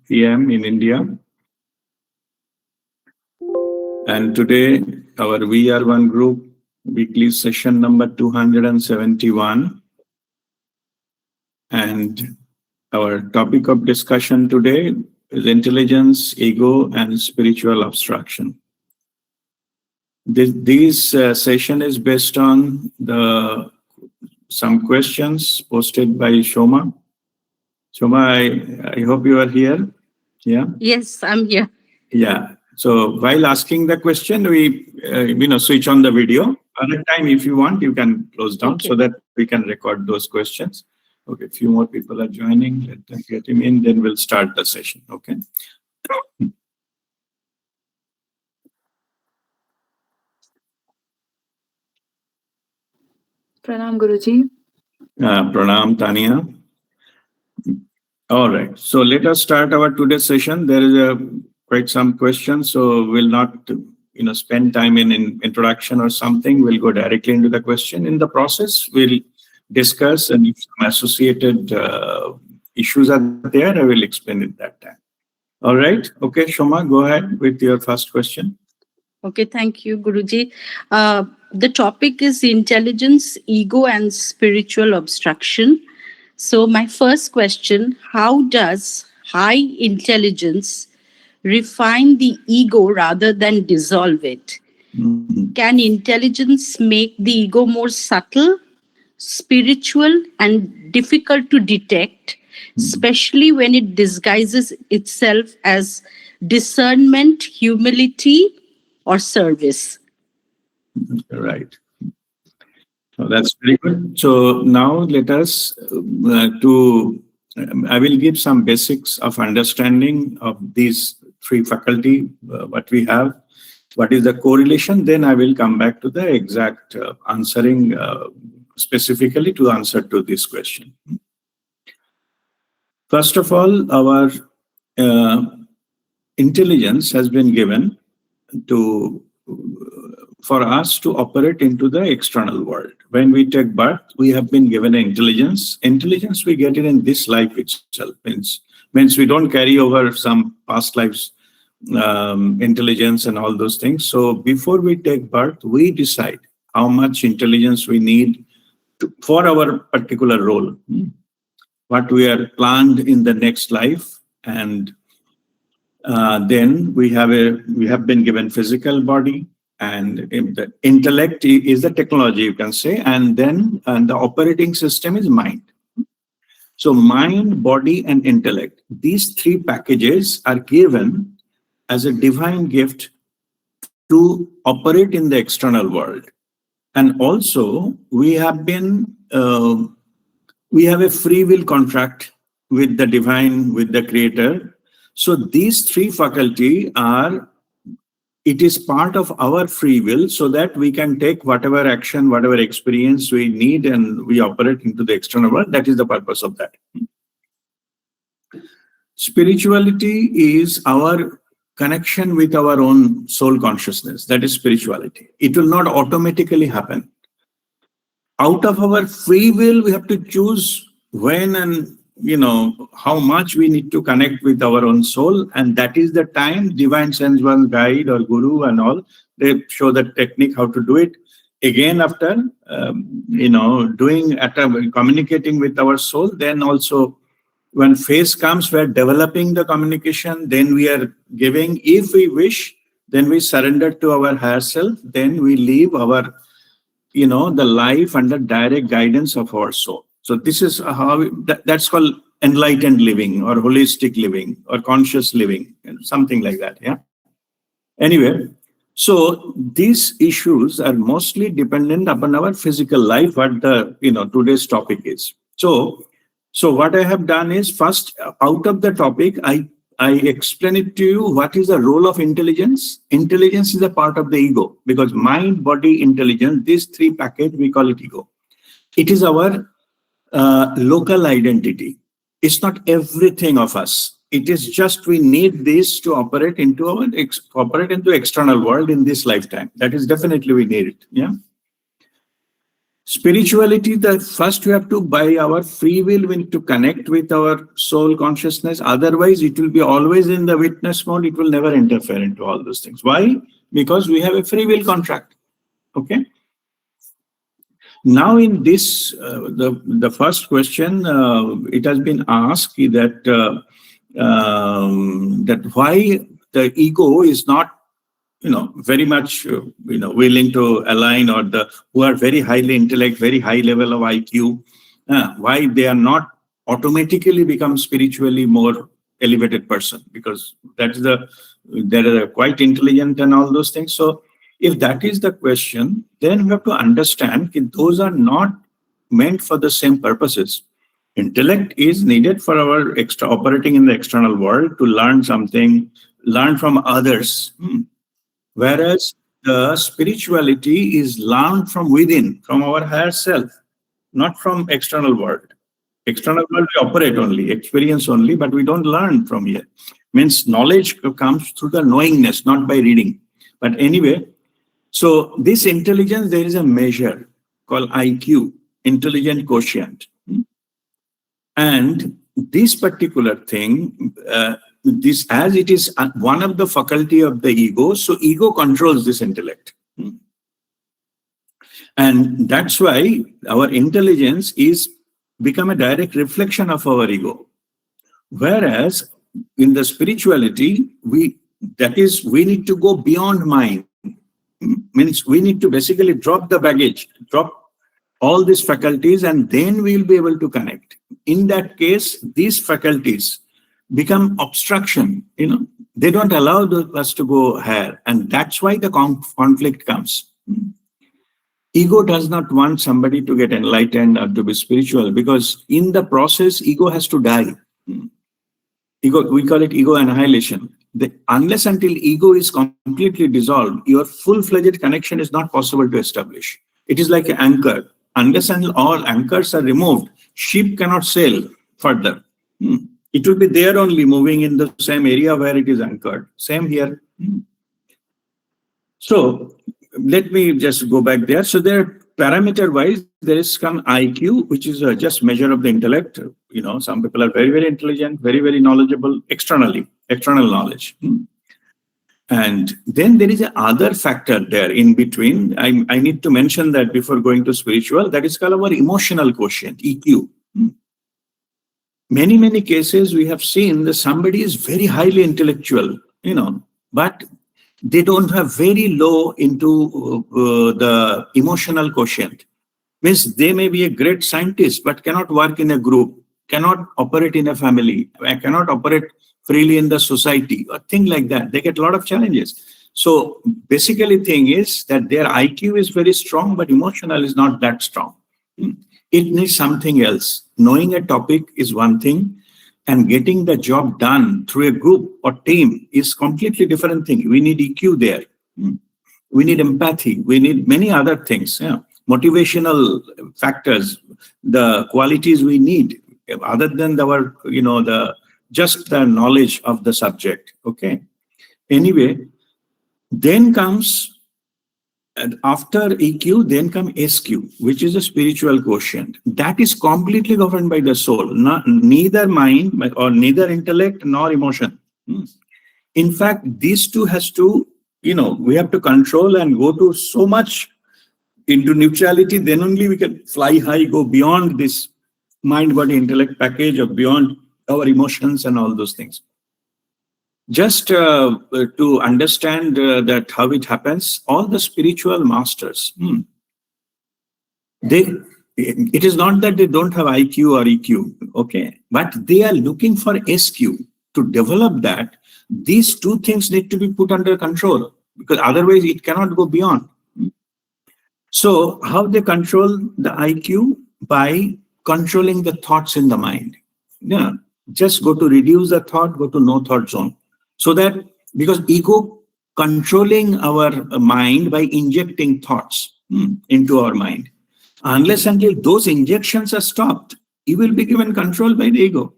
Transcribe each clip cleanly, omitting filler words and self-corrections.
p.m. in India. And today, our WeAreOne group weekly session number 271. And our topic of discussion today is intelligence, ego, and spiritual obstruction. This session is based on some questions posted by Shoma. Shoma, I hope you are here. Yeah. Yes, I'm here. Yeah. So while asking the question, we switch on the video. Other time, if you want, you can close down so that we can record those questions. Okay, a few more people are joining. Let them get him in, then we'll start the session. Okay. Pranam Guruji. Pranam, Tania. All right. So let us start our today's session. There is quite some questions, so we'll not spend time in introduction or something. We'll go directly into the question. In the process, we'll discuss, and if some associated issues are there, I will explain it that time. All right. Okay, Shoma, go ahead with your first question. Okay, thank you, Guruji. The topic is intelligence, ego, and spiritual obstruction. So my first question, how does high intelligence refine the ego rather than dissolve it? Mm-hmm. Can intelligence make the ego more subtle, spiritual, and difficult to detect, especially when it disguises itself as discernment, humility, or service? Right. So that's very good. So now let us I will give some basics of understanding of these three faculty, what we have, what is the correlation. Then I will come back to the exact answering specifically to answer to this question. First of all, our intelligence has been given for us to operate into the external world. When we take birth, we have been given intelligence. Intelligence, we get it in this life itself. Means we don't carry over some past lives intelligence and all those things. So before we take birth, we decide how much intelligence we need for our particular role, what we are planned in the next life. And then we have been given physical body, and the intellect is the technology, you can say, and then the operating system is mind. So mind, body, and intellect, these three packages are given as a divine gift to operate in the external world. And also we have a free will contract with the divine, with the creator. So these three faculty it is part of our free will, so that we can take whatever action, whatever experience we need, and we operate into the external world. That is the purpose of that. Spirituality is our connection with our own soul consciousness. That is spirituality. It will not automatically happen. Out of our free will, we have to choose when and how much we need to connect with our own soul. And that is the time divine sends one guide or guru and all. They show the technique how to do it. Again, after communicating with our soul, then also when phase comes, we're developing the communication, then we are giving. If we wish, then we surrender to our higher self. Then we live our the life under direct guidance of our soul. So this is how that's called enlightened living or holistic living or conscious living, something like that. Yeah. Anyway, so these issues are mostly dependent upon our physical life, what the today's topic is. So what I have done is, first out of the topic, I explain it to you. What is the role of intelligence? Intelligence is a part of the ego, because mind, body, intelligence, these three packets, we call it ego. It is our local identity. It's not everything of us. It is just we need this to operate into external world in this lifetime. That is definitely we need it. Yeah. Spirituality, the first we have to, by our free will, we need to connect with our soul consciousness. Otherwise, it will be always in the witness mode. It will never interfere into all those things. Why? Because we have a free will contract. Okay. Now, in this, the first question, it has been asked that why the ego is not, very much, willing to align, or the who are very highly intellect, very high level of IQ, why they are not automatically become spiritually more elevated person, because they're quite intelligent and all those things. So if that is the question, then we have to understand that those are not meant for the same purposes. Intellect is needed for our operating in the external world, to learn something, learn from others. Whereas the spirituality is learned from within, from our higher self, not from external world. External world we operate only, experience only, but we don't learn from here. Means knowledge comes through the knowingness, not by reading. But anyway, so this intelligence, there is a measure called IQ, intelligent quotient. And this particular thing, this, as it is one of the faculty of the ego, so ego controls this intellect. And that's why our intelligence is become a direct reflection of our ego. Whereas in the spirituality, we need to go beyond mind. Means we need to basically drop the baggage, drop all these faculties, and then we'll be able to connect. In that case, these faculties become obstruction. They don't allow us to go higher, and that's why the conflict comes. Ego does not want somebody to get enlightened or to be spiritual, because in the process, ego has to die. Ego, we call it ego annihilation. Unless until ego is completely dissolved, your full-fledged connection is not possible to establish. It is like an anchor. Unless until all anchors are removed, ship cannot sail further. It will be there only, moving in the same area where it is anchored. Same here. So let me just go back there. So there, parameter-wise, there is some IQ, which is just measure of the intellect. Some people are very, very intelligent, very, very knowledgeable external knowledge. And then there is another factor there in between. I need to mention that before going to spiritual, that is called our emotional quotient, EQ. Many, many cases we have seen that somebody is very highly intellectual, but they don't have very low into the emotional quotient. Means they may be a great scientist, but cannot work in a group, cannot operate in a family, cannot operate freely in the society, or thing like that. They get a lot of challenges. So basically thing is that their IQ is very strong, but emotional is not that strong. It needs something else. Knowing a topic is one thing, and getting the job done through a group or team is completely different thing. We need EQ there. We need empathy. We need many other things. Motivational factors, the qualities we need, other than our, just the knowledge of the subject. Okay. Anyway, then comes, and after EQ, then come SQ, which is a spiritual quotient. That is completely governed by the soul, neither mind or neither intellect nor emotion. In fact, these two has to, we have to control and go to so much into neutrality, then only we can fly high, go beyond this mind, body, intellect package, or beyond our emotions and all those things. Just to understand that how it happens, all the spiritual masters, it is not that they don't have IQ or EQ, okay, but they are looking for SQ. To develop that, these two things need to be put under control, because otherwise it cannot go beyond. So how they control the IQ? By controlling the thoughts in the mind. Just go to reduce the thought, go to no thought zone. So that, because ego controlling our mind by injecting thoughts into our mind. Unless until those injections are stopped, you will be given control by the ego.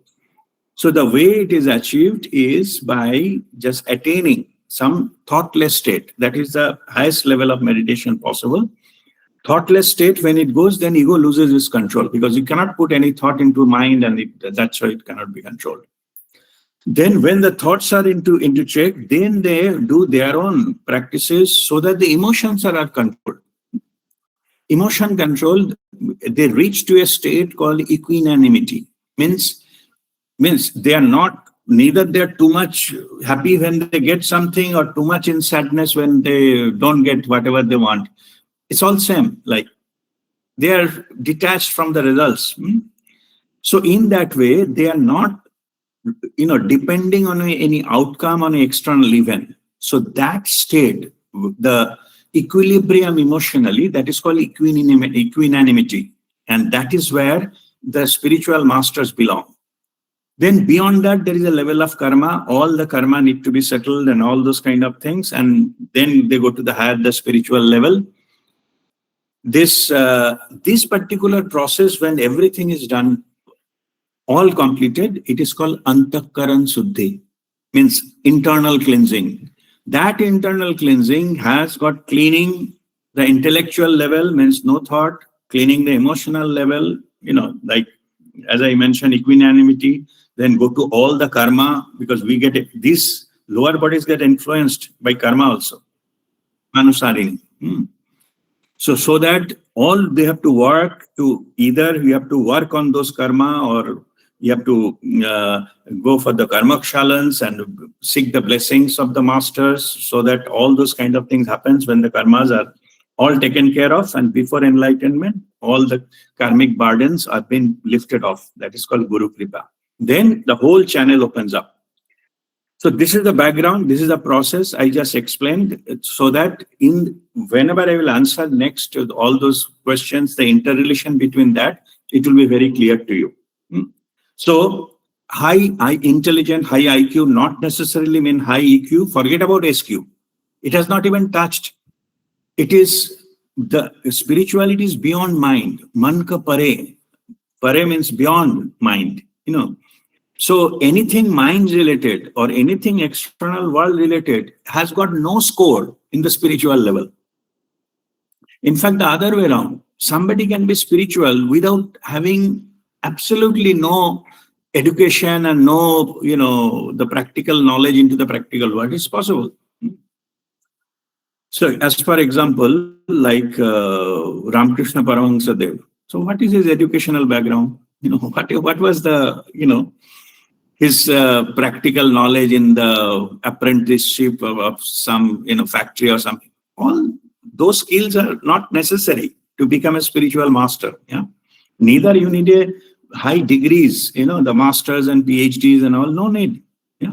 So the way it is achieved is by just attaining some thoughtless state. That is the highest level of meditation possible. thoughtless state, when it goes, then ego loses its control, because you cannot put any thought into mind, and that's why it cannot be controlled. Then when the thoughts are into check, then they do their own practices so that the emotions are controlled. Emotion control, they reach to a state called equanimity. Means they are not, neither they're too much happy when they get something or too much in sadness when they don't get whatever they want. It's all same, like they are detached from the results. So in that way, they are not, depending on any outcome on an external event. So that state, the equilibrium emotionally, that is called equanimity. And that is where the spiritual masters belong. Then beyond that, there is a level of karma. All the karma need to be settled and all those kind of things. And then they go to the spiritual level. This particular process, when everything is done, all completed, it is called antakaran suddhi, means internal cleansing. That internal cleansing has got cleaning the intellectual level, means no thought, cleaning the emotional level, like as I mentioned, equanimity, then go to all the karma, because we get these lower bodies get influenced by karma also. Manusarini. So that all they have to work to, either you have to work on those karma, or you have to go for the karmakshalans and seek the blessings of the masters, so that all those kind of things happens when the karmas are all taken care of, and before enlightenment, all the karmic burdens are being lifted off. That is called Guru Kripa. Then the whole channel opens up. So this is the background, this is the process I just explained, so that whenever I will answer next to all those questions, the interrelation between that, it will be very clear to you. So high intelligent, high IQ not necessarily mean high EQ. Forget about SQ. It has not even touched. It is, the spirituality is beyond mind. Man ka pare. Pare means beyond mind, So anything mind related or anything external world related has got no score in the spiritual level. In fact, the other way around, somebody can be spiritual without having absolutely no education and no, the practical knowledge into the practical world. It's possible. So as for example, like Ramakrishna Paramahansa Dev. So what is his educational background? What was the, his practical knowledge in the apprenticeship of some, factory or something? All those skills are not necessary to become a spiritual master. Yeah. Neither you need a high degrees, the masters and PhDs and all, no need. Yeah.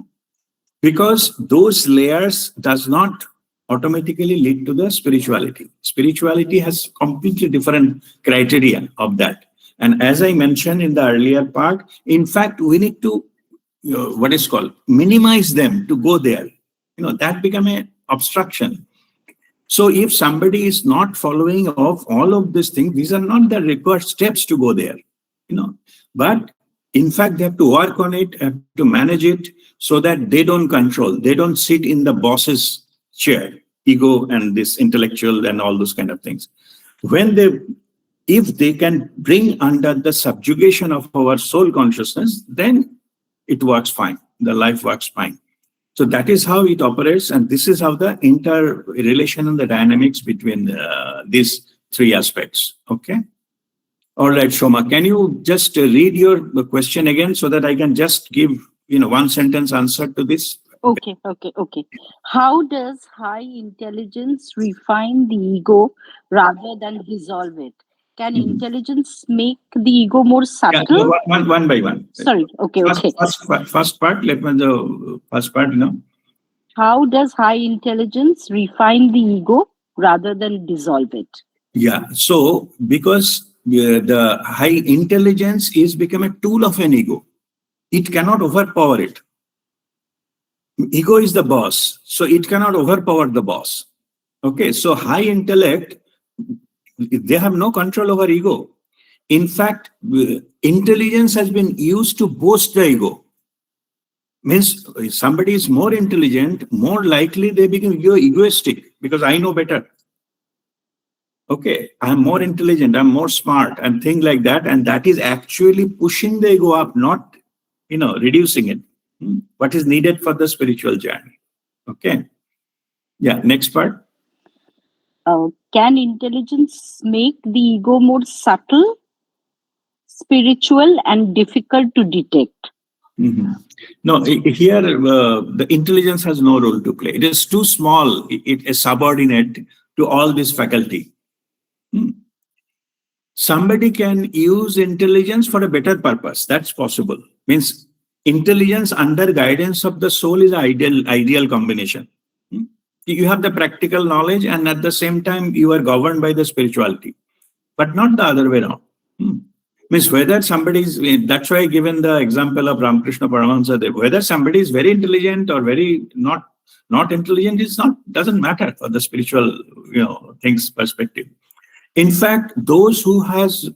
Because those layers does not automatically lead to the spirituality. Spirituality has completely different criteria of that. And as I mentioned in the earlier part, in fact, we need to, what is called, minimize them to go there. That become an obstruction. So if somebody is not following of all of these things, these are not the required steps to go there. But in fact, they have to work on it, have to manage it, so that they don't control, they don't sit in the boss's chair, ego and this intellectual and all those kind of things. If they can bring under the subjugation of our soul consciousness, then it works fine. The life works fine. So that is how it operates, and this is how the interrelation and the dynamics between these three aspects. Okay. All right, Shoma, can you just read your question again so that I can just give one sentence answer to this? Okay. How does high intelligence refine the ego rather than dissolve it? Can intelligence make the ego more subtle? Yeah, one by one. Sorry. Okay. First part. Let me the first part. How does high intelligence refine the ego rather than dissolve it? Yeah. So because the high intelligence is become a tool of an ego, it cannot overpower it. Ego is the boss, so it cannot overpower the boss. Okay, so high intellect, they have no control over ego. In fact, intelligence has been used to boost the ego. Means if somebody is more intelligent, more likely they become egoistic, because I know better. Okay, I'm more intelligent, I'm more smart, and things like that. And that is actually pushing the ego up, not, reducing it. What is needed for the spiritual journey. Okay. Yeah, next part. Can intelligence make the ego more subtle, spiritual, and difficult to detect? Mhm. No, here the intelligence has no role to play. It is too small. It is subordinate to all this faculty. Hmm. Somebody can use intelligence for a better purpose. That's possible. Means intelligence under guidance of the soul is ideal combination. Hmm. You have the practical knowledge, and at the same time you are governed by the spirituality, but not the other way around. Hmm. Means whether somebody is, that's why I given the example of Ramakrishna Paramahansa, whether somebody is very intelligent or very not intelligent is not, doesn't matter for the spiritual, things perspective. In fact, those who has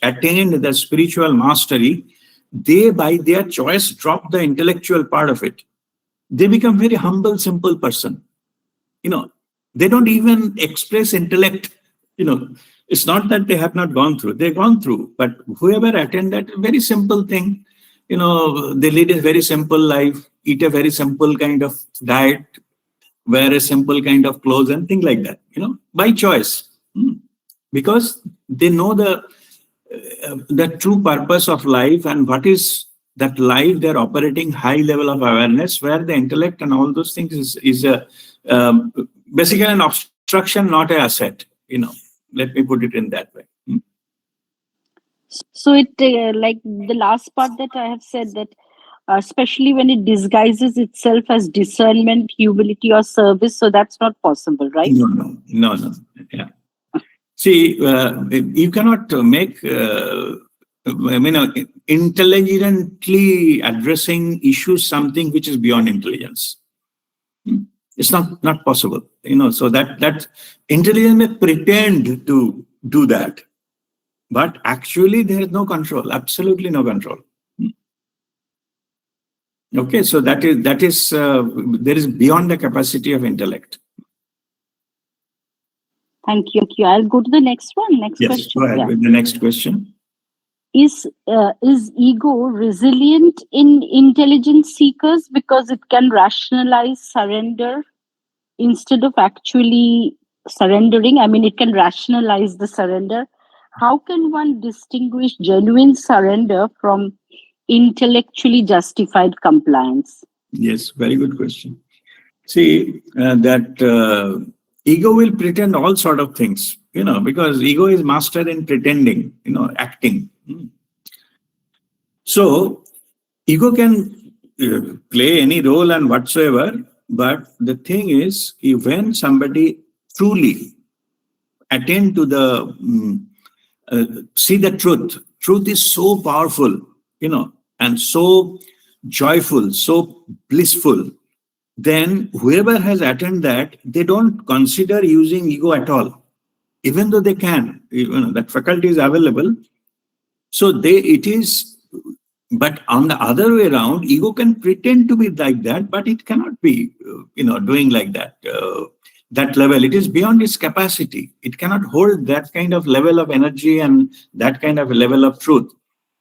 attained the spiritual mastery, they by their choice drop the intellectual part of it. They become very humble, simple person. You know, they don't even express intellect. It's not that they have not gone through, they've gone through, but whoever attend that very simple thing, they lead a very simple life, eat a very simple kind of diet, wear a simple kind of clothes and things like that, by choice. Because they know the true purpose of life, and what is that life they're operating high level of awareness, where the intellect and all those things is a um, basically an obstruction, not an asset. Let me put it in that way. So it like the last part that I have said, that especially when it disguises itself as discernment, humility, or service, so that's not possible, right? No. Yeah. See, you cannot make, intelligently addressing issues something which is beyond intelligence. It's not possible. So that intelligence may pretend to do that, but actually there is no control, absolutely no control. Okay, so that is there is beyond the capacity of intellect. Thank you. I'll go to the next one. Next Yes, question. go ahead with the next question. Is ego resilient in intelligence seekers because it can rationalize surrender instead of actually surrendering? I mean, it can rationalize the surrender. How can one distinguish genuine surrender from intellectually justified compliance? Yes, very good question. See, that ego will pretend all sort of things, because ego is master in pretending, acting. So, ego can play any role and whatsoever, but the thing is, when somebody truly attend to the, see the truth is so powerful, and so joyful, so blissful, then whoever has attained that, they don't consider using ego at all, even though they can. That faculty is available. So it is, but on the other way around, ego can pretend to be like that, but it cannot be, doing like that. That level, it is beyond its capacity. It cannot hold that kind of level of energy and that kind of level of truth.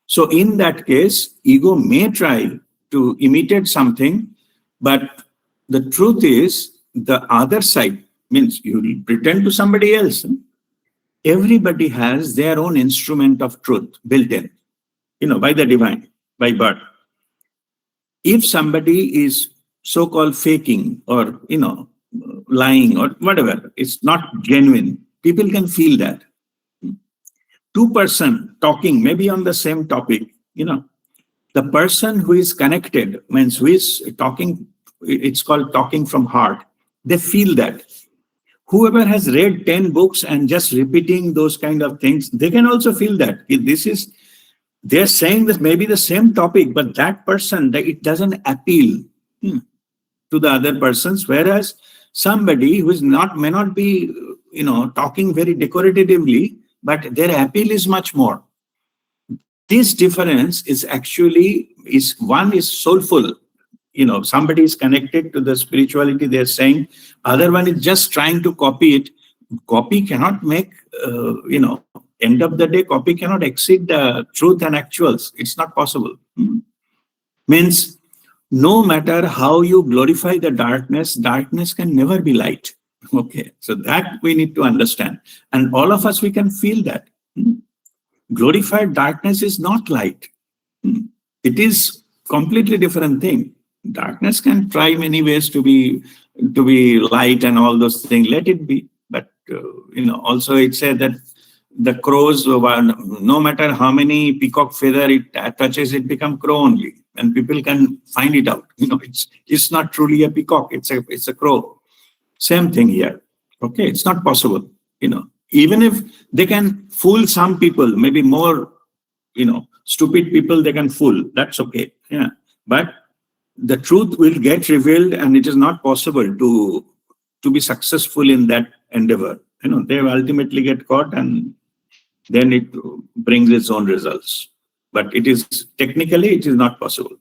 So in that case, ego may try to imitate something, but the truth is the other side. Means you will pretend to somebody else. Everybody has their own instrument of truth built in, by the divine, by birth. If somebody is so-called faking or, lying or whatever, it's not genuine, people can feel that. Two-person talking maybe on the same topic, the person who is connected, means who is talking, it's called talking from heart. They feel that. Whoever has read 10 books and just repeating those kind of things, they can also feel that. They're saying that maybe the same topic, but that person, it doesn't appeal to the other persons, whereas somebody who may not be, talking very decoratively, but their appeal is much more. This difference is actually, one is soulful. Somebody is connected to the spirituality they're saying. Other one is just trying to copy it, copy cannot make, end of the day, copy cannot exceed the truth and actuals. It's not possible. Means no matter how you glorify the darkness, darkness can never be light. Okay, so that we need to understand. And all of us, we can feel that. Glorified darkness is not light. It is completely different thing. Darkness can try many ways to be light and all those things. Let it be. But also it said that the crows, no matter how many peacock feather it touches, it become crow only, and people can find it out. It's not truly a peacock. It's a crow. Same thing here. Okay, it's not possible. Even if they can fool some people, maybe more, stupid people they can fool. That's okay. Yeah, but the truth will get revealed, and it is not possible to be successful in that endeavor. They will ultimately get caught, and then it brings its own results. But it is not possible.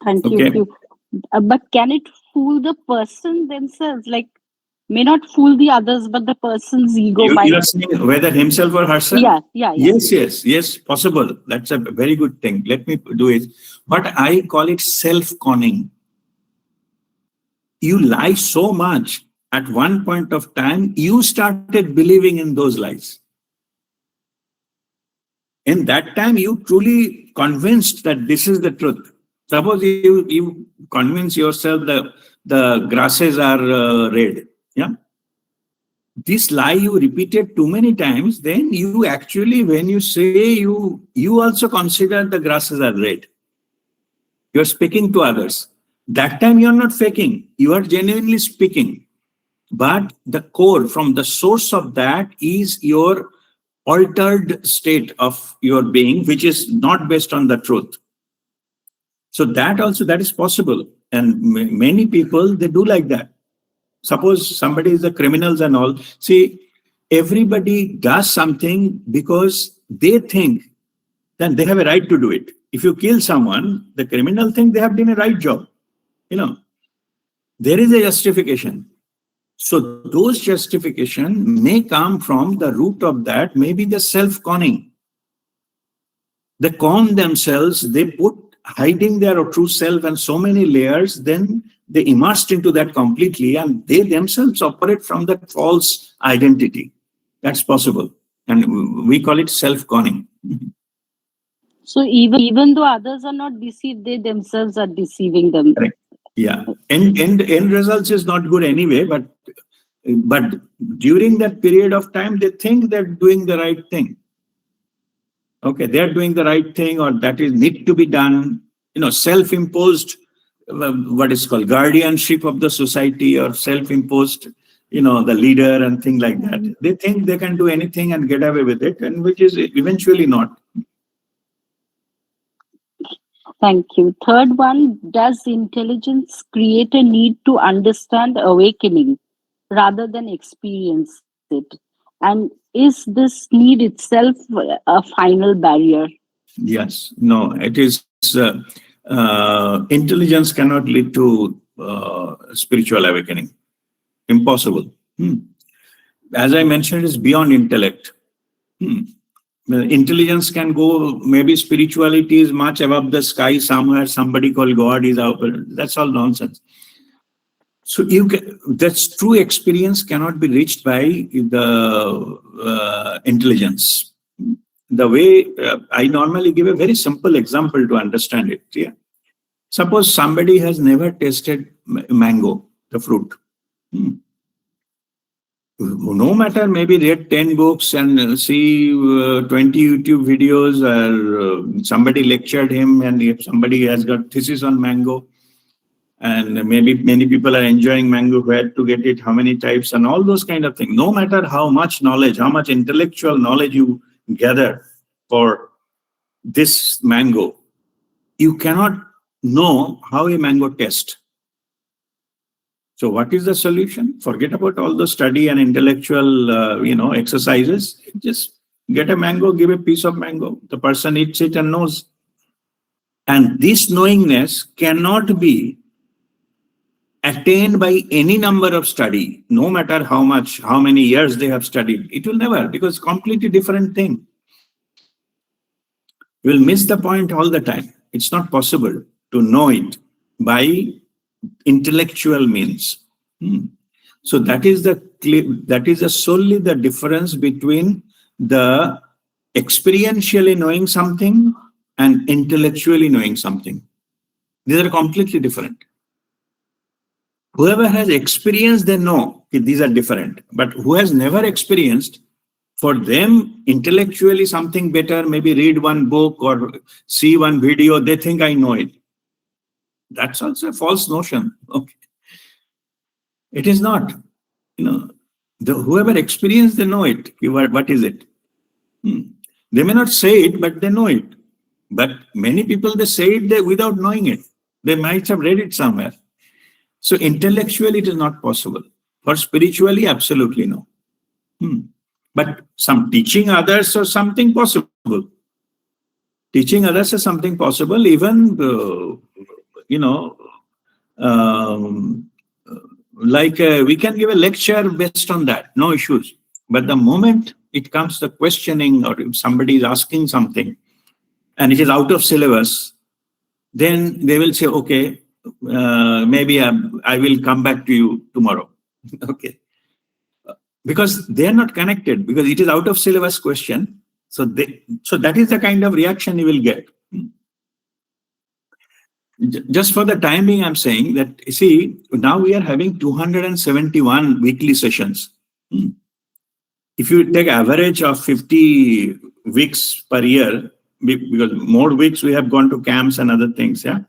Thank Okay. you. But can it fool the person themselves? Like, may not fool the others, but the person's ego might. You are saying whether himself or herself? Yeah. Yes, possible. That's a very good thing. Let me do it. But I call it self-conning. You lie so much, at one point of time, you started believing in those lies. In that time, you truly convinced that this is the truth. Suppose you convince yourself that the grasses are red. Yeah. This lie you repeated too many times, then you actually, when you say you also consider the grasses are red. You're speaking to others. That time you're not faking. You are genuinely speaking. But the core, from the source of that, is your altered state of your being, which is not based on the truth. So that is possible. And many people, they do like that. Suppose somebody is a criminals and all. See, everybody does something because they think that they have a right to do it. If you kill someone, the criminal think they have done a right job. There is a justification. So those justification may come from the root of that, maybe the self-conning. They con themselves, they put hiding their true self and so many layers, then they immersed into that completely, and they themselves operate from that false identity. That's possible. And we call it self-conning. So even though others are not deceived, they themselves are deceiving them. Correct. Yeah. End results is not good anyway, but during that period of time, they think they're doing the right thing. Okay, they're doing the right thing, or that is need to be done. Self-imposed, what is called guardianship of the society, or self-imposed, the leader and thing like that. They think they can do anything and get away with it, and which is eventually not. Thank you. Third one, does intelligence create a need to understand awakening rather than experience it? And is this need itself a final barrier? Yes. No, it is. Intelligence cannot lead to spiritual awakening. Impossible. As I mentioned, it's beyond intellect. Intelligence can go, maybe spirituality is much above the sky somewhere, somebody called God is out. That's all nonsense. So that's true experience cannot be reached by the intelligence. The way I normally give a very simple example to understand it. Yeah. Suppose somebody has never tasted mango, the fruit. No matter, maybe read 10 books and see 20 YouTube videos, or somebody lectured him, and if somebody has got thesis on mango, and maybe many people are enjoying mango, where to get it, how many types, and all those kind of things. No matter how much knowledge, how much intellectual knowledge you gather for this mango, you cannot know how a mango tastes. So what is the solution? Forget about all the study and intellectual, exercises. Just get a mango, give a piece of mango. The person eats it and knows. And this knowingness cannot be attained by any number of study, no matter how many years they have studied. It will never, because completely different thing. You will miss the point all the time. It's not possible to know it by intellectual means. So that is solely the difference between the experientially knowing something and intellectually knowing something. These are completely different. Whoever has experienced, they know these are different. But who has never experienced, for them, intellectually something better, maybe read one book or see one video, they think I know it. That's also a false notion. Okay. It is not. Whoever experienced, they know it. What is it? They may not say it, but they know it. But many people, they say it without knowing it. They might have read it somewhere. So intellectually, it is not possible. For spiritually, absolutely no. But some teaching others or something possible. Teaching others is something possible. Even, we can give a lecture based on that. No issues. But the moment it comes to questioning, or if somebody is asking something and it is out of syllabus, then they will say, okay, maybe I will come back to you tomorrow. Okay. Because they are not connected, because it is out of syllabus question. So that is the kind of reaction you will get. Just for the time being, I'm saying that, see, now we are having 271 weekly sessions. If you take average of 50 weeks per year, because more weeks we have gone to camps and other things, yeah.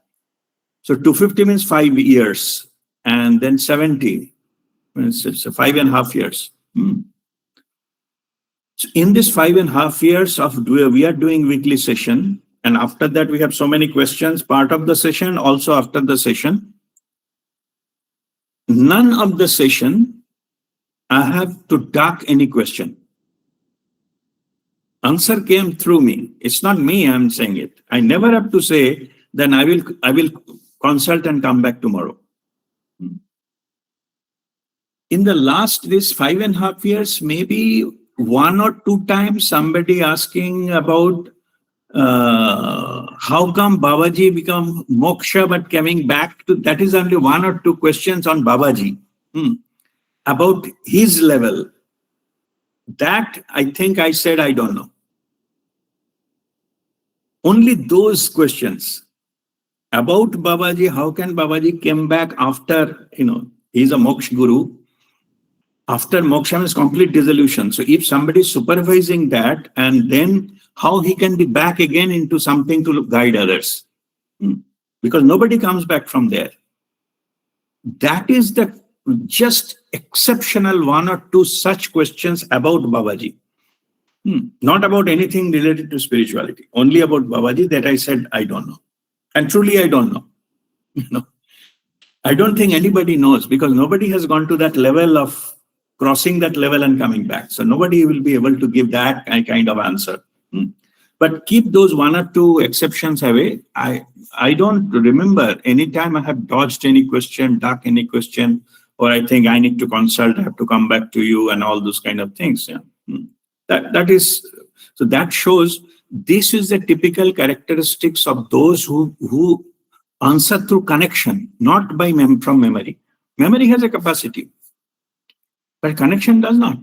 So 250 means 5 years, and then 70 means it's 5.5 years. So in this 5.5 years we are doing weekly session, and after that we have so many questions, part of the session, also after the session. None of the session I have to duck any question. Answer came through me. It's not me, I'm saying it. I never have to say, then I will consult and come back tomorrow. In the last this 5.5 years, maybe 1 or 2 times somebody asking about how come Babaji become moksha but coming back to, that is only 1 or 2 questions on Babaji. About his level. That I think I said I don't know. Only those questions about Babaji, how can Babaji came back after, he's a moksha guru. After moksha is complete dissolution. So if somebody is supervising that, and then how he can be back again into something to guide others. Because nobody comes back from there. That is the just exceptional 1 or 2 such questions about Babaji. Not about anything related to spirituality. Only about Babaji that I said, I don't know. And truly, I don't know. I don't think anybody knows, because nobody has gone to that level of crossing that level and coming back. So nobody will be able to give that kind of answer. But keep those 1 or 2 exceptions away. I don't remember any time I have dodged any question, ducked any question, or I think I need to consult, I have to come back to you, and all those kind of things. Yeah. So that shows this is the typical characteristics of those who answer through connection, not from memory. Memory has a capacity, but connection does not.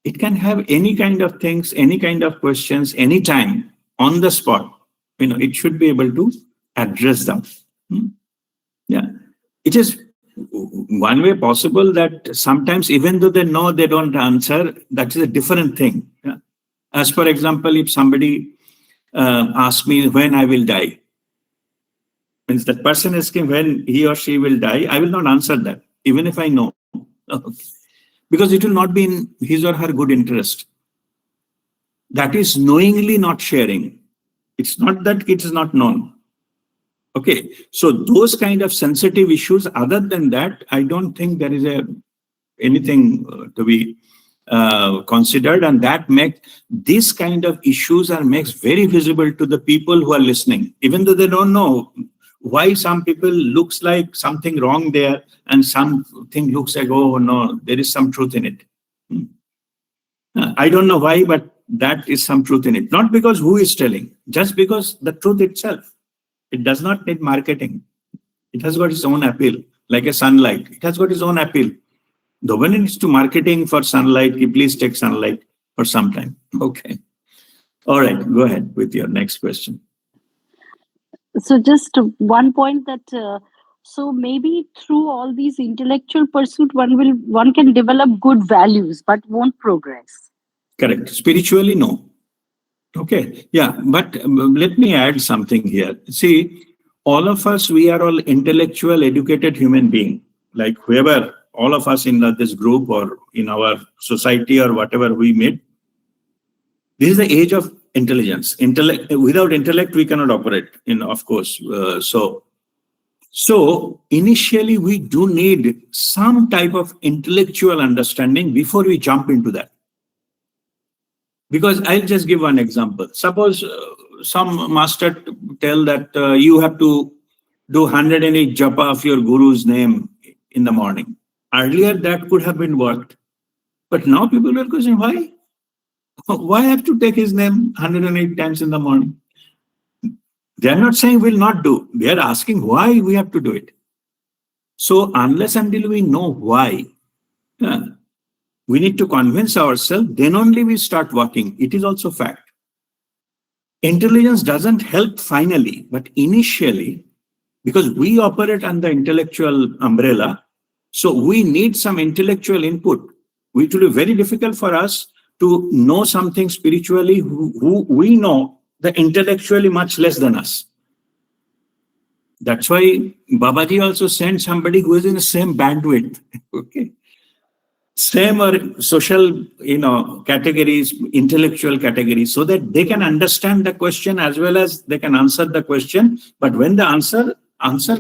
It can have any kind of things, any kind of questions, anytime, on the spot. It should be able to address them. Yeah. It is one way possible that sometimes, even though they know they don't answer, that is a different thing. Yeah. As for example, if somebody asks me when I will die, means that person asking when he or she will die, I will not answer that, even if I know. Because it will not be in his or her good interest. That is knowingly not sharing. It's not that it is not known. Okay, so those kind of sensitive issues, other than that, I don't think there is anything to be considered, and that makes this kind of issues makes very visible to the people who are listening, even though they don't know why some people looks like something wrong there and something looks like, oh no, there is some truth in it. I don't know why, but that is some truth in it. Not because who is telling, just because the truth itself. It does not need marketing. It has got its own appeal, like a sunlight. It has got its own appeal. The one needs to marketing for sunlight, please take sunlight for some time. Okay. All right, go ahead with your next question. So just one point that so maybe through all these intellectual pursuit, one can develop good values, but won't progress. Correct. Spiritually, no. Okay. Yeah, but let me add something here. See, all of us, we are all intellectual, educated human being. Like whoever, all of us in this group or in our society or whatever we meet, this is the age of intelligence. Without intellect, we cannot operate. Of course. So initially, we do need some type of intellectual understanding before we jump into that. Because I'll just give one example. Suppose some master tell that you have to do 108 japa of your guru's name in the morning. Earlier, that could have been worked. But now people are questioning, why? Why have to take his name 108 times in the morning? They are not saying we'll not do. They are asking why we have to do it. So unless until we know why, we need to convince ourselves, then only we start working. It is also fact. Intelligence doesn't help finally, but initially, because we operate under intellectual umbrella, so we need some intellectual input. It will be very difficult for us to know something spiritually who we know the intellectually much less than us. That's why Babaji also sent somebody who is in the same bandwidth. Okay. Same or social, categories, intellectual categories, so that they can understand the question as well as they can answer the question. But when the answer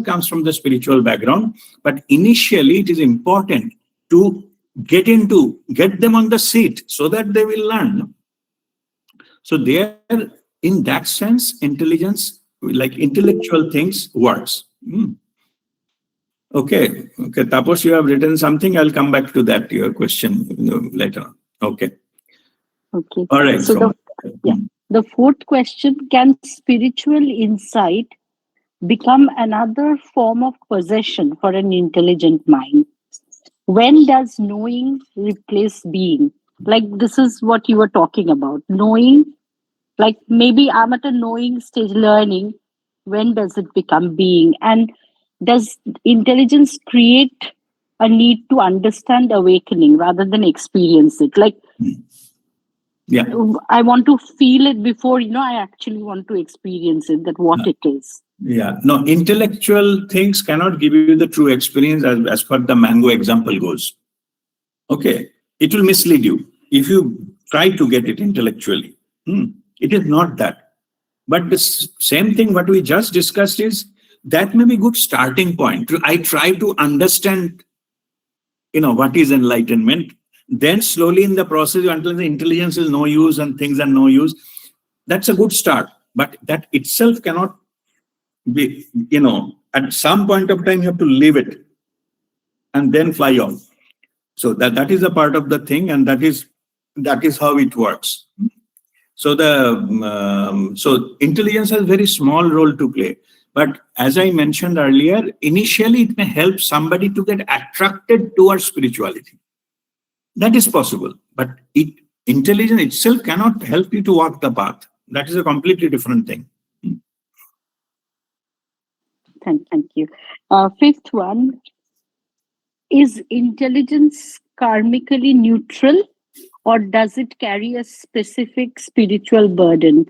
comes from the spiritual background, but initially it is important to get them on the seat so that they will learn. So there, in that sense, intelligence, like intellectual things, works. Okay. Tapos, you have written something. I'll come back to that, your question later. Okay. Okay. All right. So the fourth question, can spiritual insight become another form of possession for an intelligent mind? When does knowing replace being? Like this is what you were talking about. Knowing, like maybe I'm at a knowing stage, learning. When does it become being? And does intelligence create a need to understand awakening rather than experience it? Like, yeah, I want to feel it before, I actually want to experience it, that what it is. Yeah. No, intellectual things cannot give you the true experience as per the mango example goes. Okay. It will mislead you if you try to get it intellectually. It is not that. But the same thing what we just discussed is that may be good starting point. I try to understand, what is enlightenment. Then slowly in the process, until the intelligence is no use and things are no use, that's a good start. But that itself cannot be, at some point of time, you have to leave it and then fly off. So that is a part of the thing, and that is how it works. So so intelligence has a very small role to play. But as I mentioned earlier, initially it may help somebody to get attracted towards spirituality. That is possible, but intelligence itself cannot help you to walk the path. That is a completely different thing. Thank you. Fifth one, is intelligence karmically neutral, or does it carry a specific spiritual burden?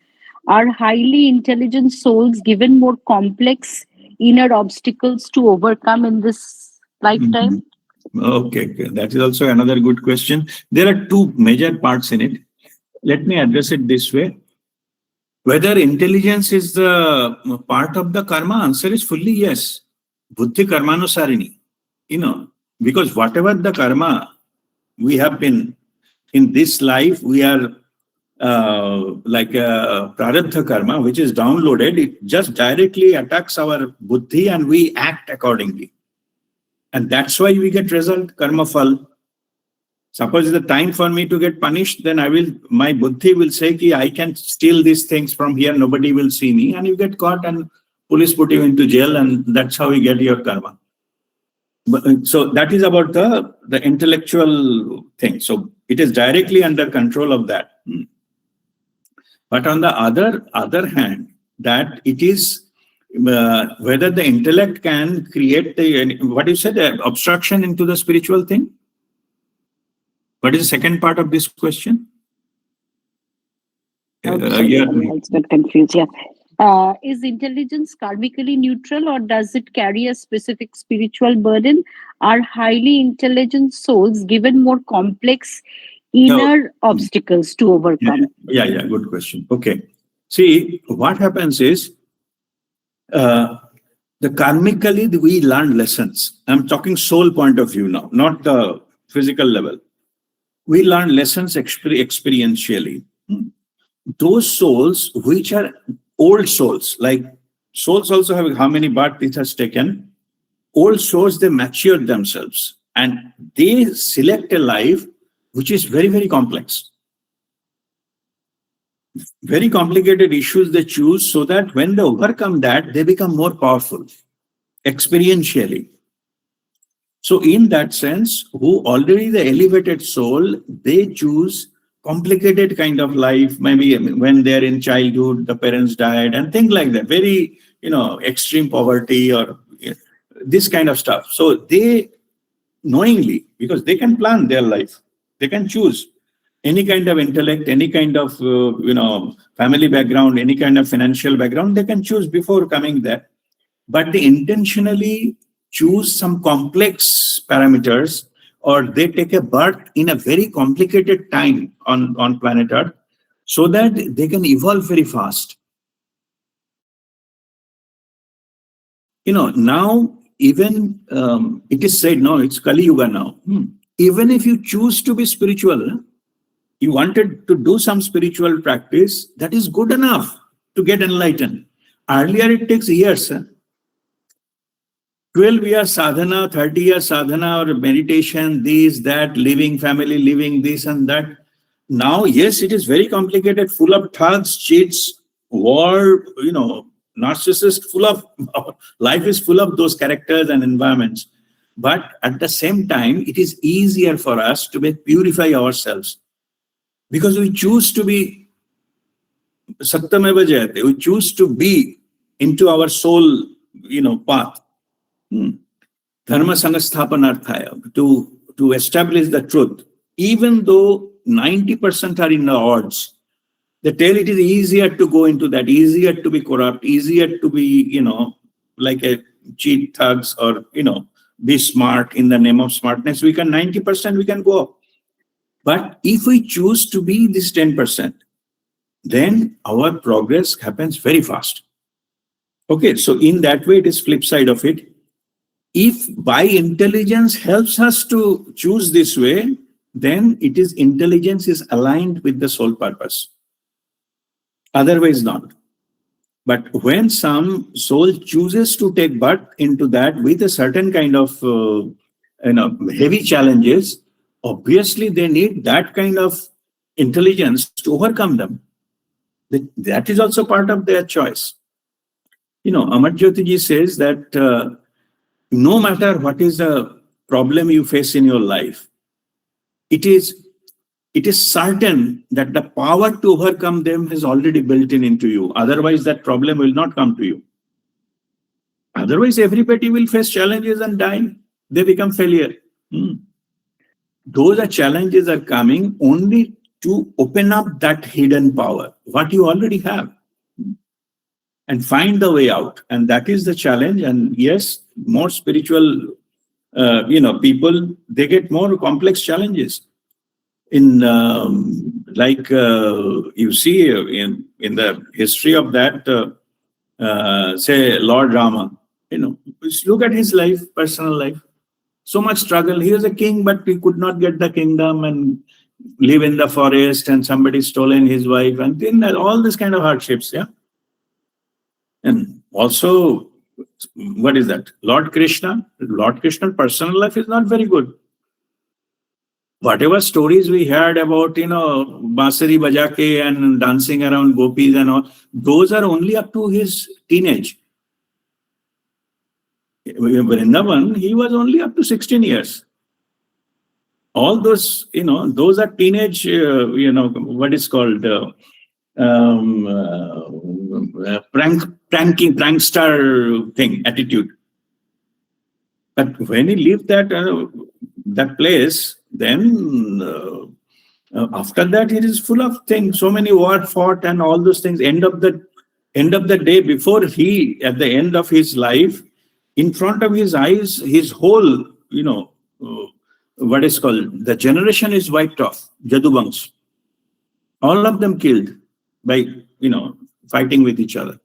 Are highly intelligent souls given more complex inner obstacles to overcome in this lifetime? Okay, that is also another good question. There are two major parts in it. Let me address it this way. Whether intelligence is the part of the karma, answer is fully yes. Buddhi karmanusarini. Because whatever the karma we have been in this life, we are like a prarabdha karma, which is downloaded, it just directly attacks our buddhi and we act accordingly. And that's why we get result, karma phal. Suppose it's the time for me to get punished, then my buddhi will say, ki, I can steal these things from here, nobody will see me, and you get caught and police put you into jail, and that's how you get your karma. So that is about the intellectual thing. So it is directly under control of that. But on the other hand, that it is whether the intellect can create what you said, obstruction into the spiritual thing. What is the second part of this question? Okay, I got confused. Yeah. Is intelligence karmically neutral, or does it carry a specific spiritual burden? Are highly intelligent souls given more complex inner obstacles to overcome? Yeah, good question. Okay. See, what happens is, the karmically we learn lessons. I'm talking soul point of view now, not the physical level. We learn lessons experientially. Those souls which are old souls, like souls also have how many births it has taken. Old souls, they mature themselves and they select a life which is very, very complex. Very complicated issues they choose, so that when they overcome that, they become more powerful experientially. So in that sense, who already the elevated soul, they choose complicated kind of life. Maybe when they're in childhood, the parents died and things like that. Very, extreme poverty or this kind of stuff. So they knowingly, because they can plan their life, they can choose any kind of intellect, any kind of, family background, any kind of financial background, they can choose before coming there. But they intentionally choose some complex parameters, or they take a birth in a very complicated time on planet Earth, so that they can evolve very fast. Now, even it is said, no, it's Kali Yuga now. Even if you choose to be spiritual, you wanted to do some spiritual practice, that is good enough to get enlightened. Earlier, it takes years. 12 years sadhana, 30 years sadhana, or meditation, this, that, living, family, living, this and that. Now, yes, it is very complicated, full of thugs, cheats, war, narcissists, full of, life is full of those characters and environments. But at the same time, it is easier for us to purify ourselves, because we choose to be Satyameva Jayate, we choose to be into our soul, path. Dharma Sanghasthapanarthaya, to establish the truth. Even though 90% are in the odds, they tell it is easier to go into that, easier to be corrupt, easier to be, like a cheat thugs, or, be smart in the name of smartness. 90% we can go up. But if we choose to be this 10%, then our progress happens very fast. Okay, so in that way, it is flip side of it. If by intelligence helps us to choose this way, then it is intelligence is aligned with the soul purpose. Otherwise not. But when some soul chooses to take birth into that with a certain kind of heavy challenges, obviously they need that kind of intelligence to overcome them. That is also part of their choice. Amar Jyotiji says that no matter what is the problem you face in your life, it is certain that the power to overcome them is already built into you. Otherwise, that problem will not come to you. Otherwise, everybody will face challenges and die. They become failure. Those are challenges are coming only to open up that hidden power, what you already have, and find the way out. And that is the challenge. And yes, more spiritual, people, they get more complex challenges. In you see in the history of that, say Lord Rama, look at his life, personal life. So much struggle. He was a king, but he could not get the kingdom, and live in the forest and somebody stolen his wife, and then all this kind of hardships, yeah. And also, what is that? Lord Krishna, personal life is not very good. Whatever stories we heard about, Bansuri Bajake and dancing around gopis and all, those are only up to his teenage. Vrindavan, he was only up to 16 years. All those, those are teenage, what is called prankster thing, attitude. But when he left that place, then after that, it is full of things. So many war fought and all those things. End of the day, before he, at the end of his life, in front of his eyes, his whole, what is called, the generation is wiped off. Jadubangs, all of them killed by fighting with each other.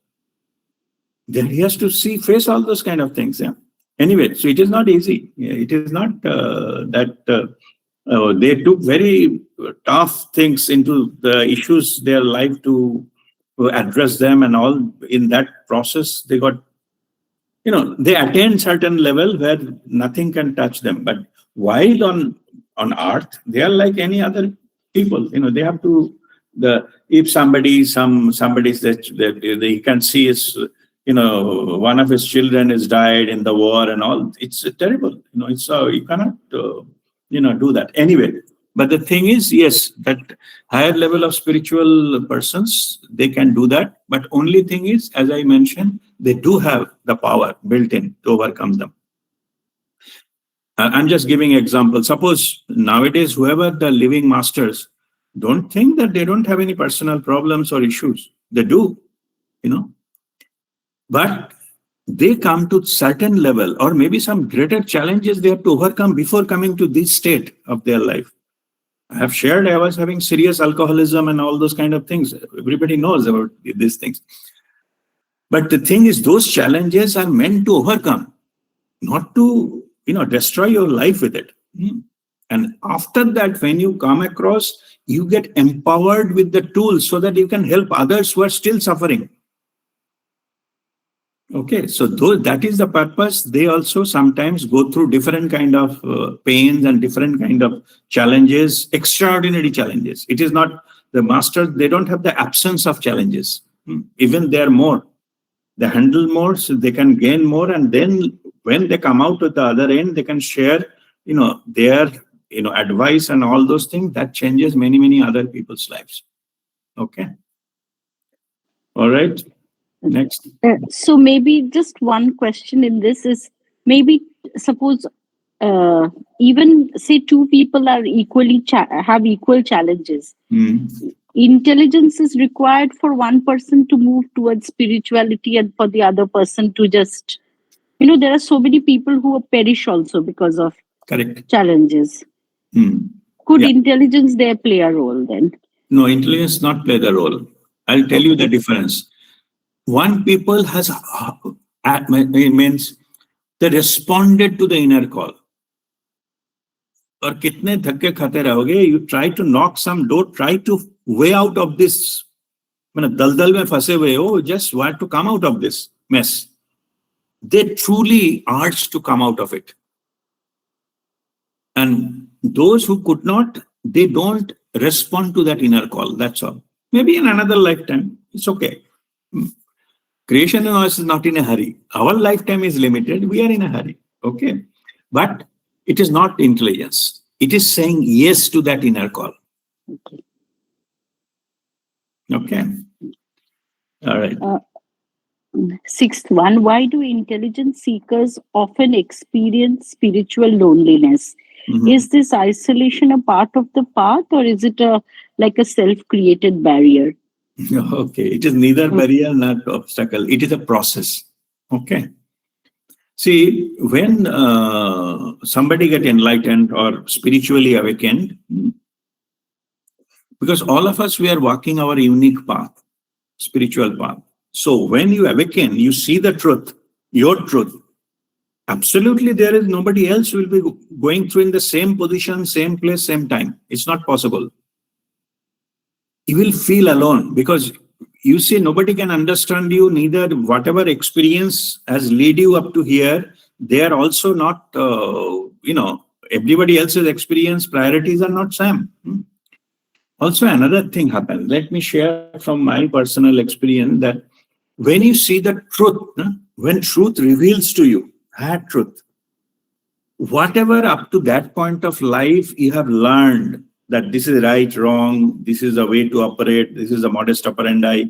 Then he has to face all those kind of things. Yeah. Anyway, so it is not easy. It is not that they took very tough things into the issues their life to address them, and all. In that process, they got, they attain certain level where nothing can touch them. But while on earth, they are like any other people. They have to, if somebody's that they can see his, one of his children has died in the war and all. It's terrible. It's you cannot do that anyway. But the thing is, yes, that higher level of spiritual persons, they can do that. But only thing is, as I mentioned, they do have the power built in to overcome them. I'm just giving example. Suppose nowadays, whoever the living masters, don't think that they don't have any personal problems or issues. They do, But they come to certain level, or maybe some greater challenges they have to overcome before coming to this state of their life. I have shared, I was having serious alcoholism and all those kind of things. Everybody knows about these things. But the thing is, those challenges are meant to overcome, not to, destroy your life with it. And after that, when you come across, you get empowered with the tools so that you can help others who are still suffering. Okay, so that is the purpose. They also sometimes go through different kind of pains and different kind of challenges, extraordinary challenges. It is not the masters, they don't have the absence of challenges. Even they are more. They handle more, so they can gain more. And then when they come out at the other end, they can share, their, advice and all those things that changes many, many other people's lives. Okay. All right. Next. So maybe just one question in this is, maybe suppose even say two people are equally have equal challenges. Intelligence is required for one person to move towards spirituality and for the other person to just, there are so many people who perish also because of challenges. Could intelligence there play a role then? No, intelligence not play the role. I'll tell you the difference. One people has, means they responded to the inner call. Or kitne dhakke khate rahoge, you try to knock some door, try to way out of this. Daldal mein phase hue ho, just want to come out of this mess. They truly urge to come out of it. And those who could not, they don't respond to that inner call. That's all. Maybe in another lifetime, it's okay. Creation in us is not in a hurry. Our lifetime is limited. We are in a hurry. Okay. But it is not intelligence. It is saying yes to that inner call. Okay. All right. Sixth one, why do intelligence seekers often experience spiritual loneliness? Is this isolation a part of the path, or is it like a self-created barrier? Okay, it is neither barrier nor obstacle. It is a process. Okay. See, when somebody get enlightened or spiritually awakened, because all of us, we are walking our unique path, spiritual path. So when you awaken, you see the truth, your truth, Absolutely, there is nobody else will be going through in the same position, same place, same time. It's not possible. You will feel alone because you see nobody can understand you, neither whatever experience has led you up to here. They are also not, everybody else's experience, priorities are not same. Also, another thing happened. Let me share from my personal experience that when you see the truth, when truth reveals to you, hard truth, whatever up to that point of life you have learned that this is right, wrong, this is a way to operate, this is a modest operandi,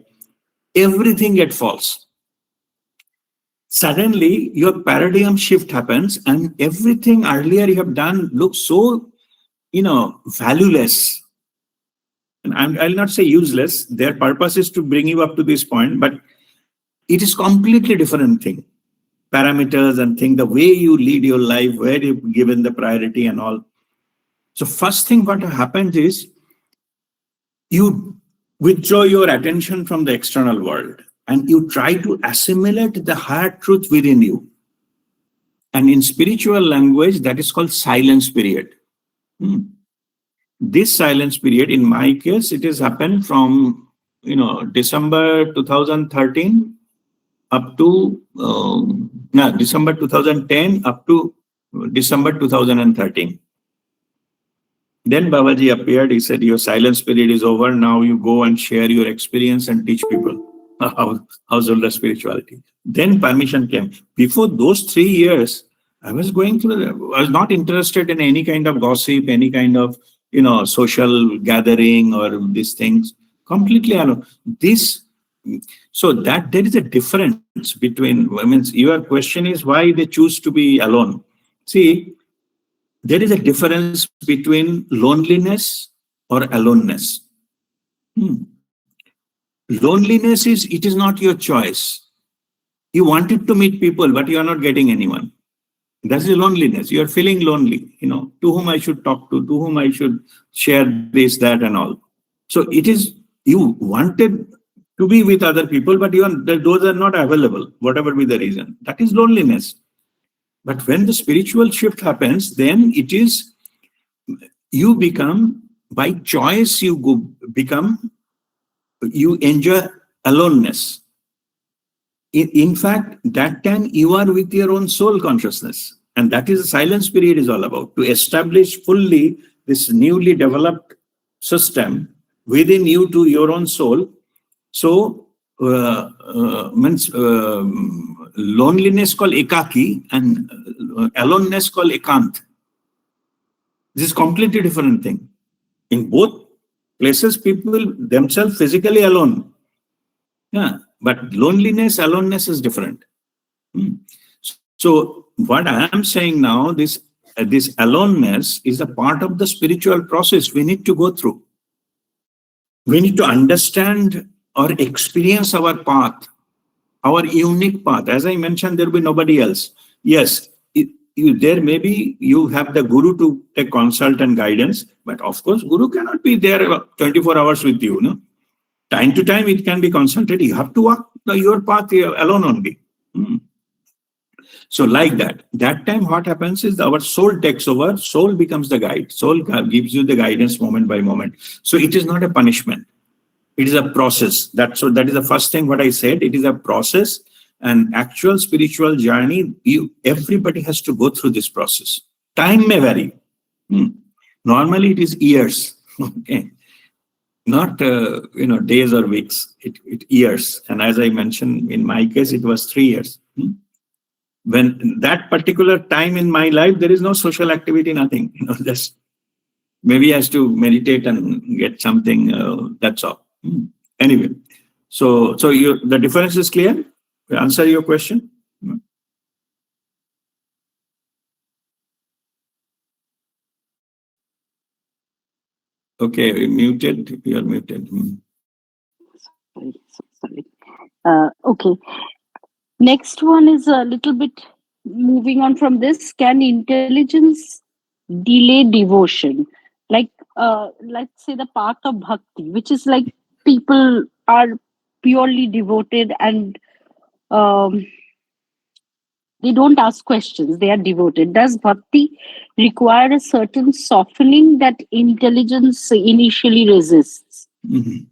everything gets false. Suddenly, your paradigm shift happens, and everything earlier you have done looks so, valueless. And I'll not say useless. Their purpose is to bring you up to this point, but it is completely different thing. Parameters and thing, the way you lead your life, where you've given the priority and all. So first thing what happens is you withdraw your attention from the external world and you try to assimilate the higher truth within you. And in spiritual language, that is called silence period. This silence period, in my case, it has happened from December 2013 up to December 2010 up to December 2013. Then Babaji appeared. He said, "Your silence period is over. Now you go and share your experience and teach people householder spirituality." Then permission came. Before those 3 years, I was going through. I was not interested in any kind of gossip, any kind of social gathering or these things. Completely alone. This. So that there is a difference between. I mean, your question is why they choose to be alone. See, there is a difference between loneliness or aloneness. Loneliness it is not your choice. You wanted to meet people, but you are not getting anyone. That's the loneliness. You are feeling lonely, to whom I should talk to whom I should share this, that, and all. So it is, you wanted to be with other people, but those are not available, whatever be the reason. That is loneliness. But when the spiritual shift happens, then it is, you become, by choice, you enjoy aloneness. In fact, that time you are with your own soul consciousness. And that is the silence period is all about, to establish fully this newly developed system within you to your own soul. So, means loneliness called ekaki and aloneness called ekant. This is completely different thing. In both places, people themselves physically alone. Yeah, but loneliness, aloneness is different. So what I am saying now, this aloneness is a part of the spiritual process we need to go through. We need to understand or experience our path, our unique path. As I mentioned, there will be nobody else. Yes, there may be, you have the guru to take consult and guidance, but of course, guru cannot be there 24 hours with you. No? Time to time, it can be consulted. You have to walk your path alone only. So like that time what happens is our soul takes over, soul becomes the guide. Soul gives you the guidance moment by moment. So it is not a punishment. It is a process. That is the first thing what I said. It is a process, and actual spiritual journey, everybody has to go through this process. Time may vary. Normally it is years. Okay. Not days or weeks. It years. And as I mentioned, in my case, it was 3 years. When that particular time in my life, there is no social activity, nothing. Just maybe has to meditate and get something. That's all. Anyway, so the difference is clear. Answer your question. Okay, muted. You are muted. Sorry. Okay. Next one is a little bit moving on from this. Can intelligence delay devotion? Like, let's say the path of bhakti, which is like people are purely devoted and um, They don't ask questions, they are devoted. Does bhakti require a certain softening that intelligence initially resists? Mhm.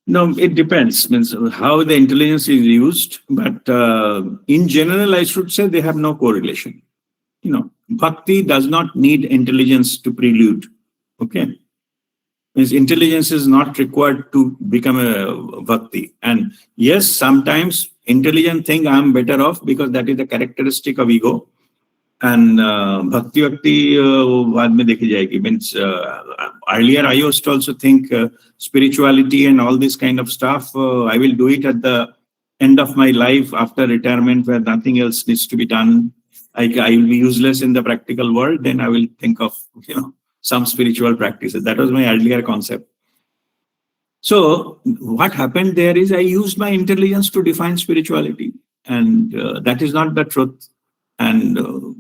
No, it depends. Means how the intelligence is used, but in general, I should say they have no correlation. Bhakti does not need intelligence to prelude. Okay, means intelligence is not required to become a bhakti. And yes, sometimes intelligent think I am better off because that is the characteristic of ego. And bhakti बाद में देखी जाएगी. Means earlier I used to also think spirituality and all this kind of stuff. I will do it at the end of my life after retirement, where nothing else needs to be done. I will be useless in the practical world. Then I will think of some spiritual practices. That was my earlier concept. So what happened there is I used my intelligence to define spirituality, and that is not the truth. And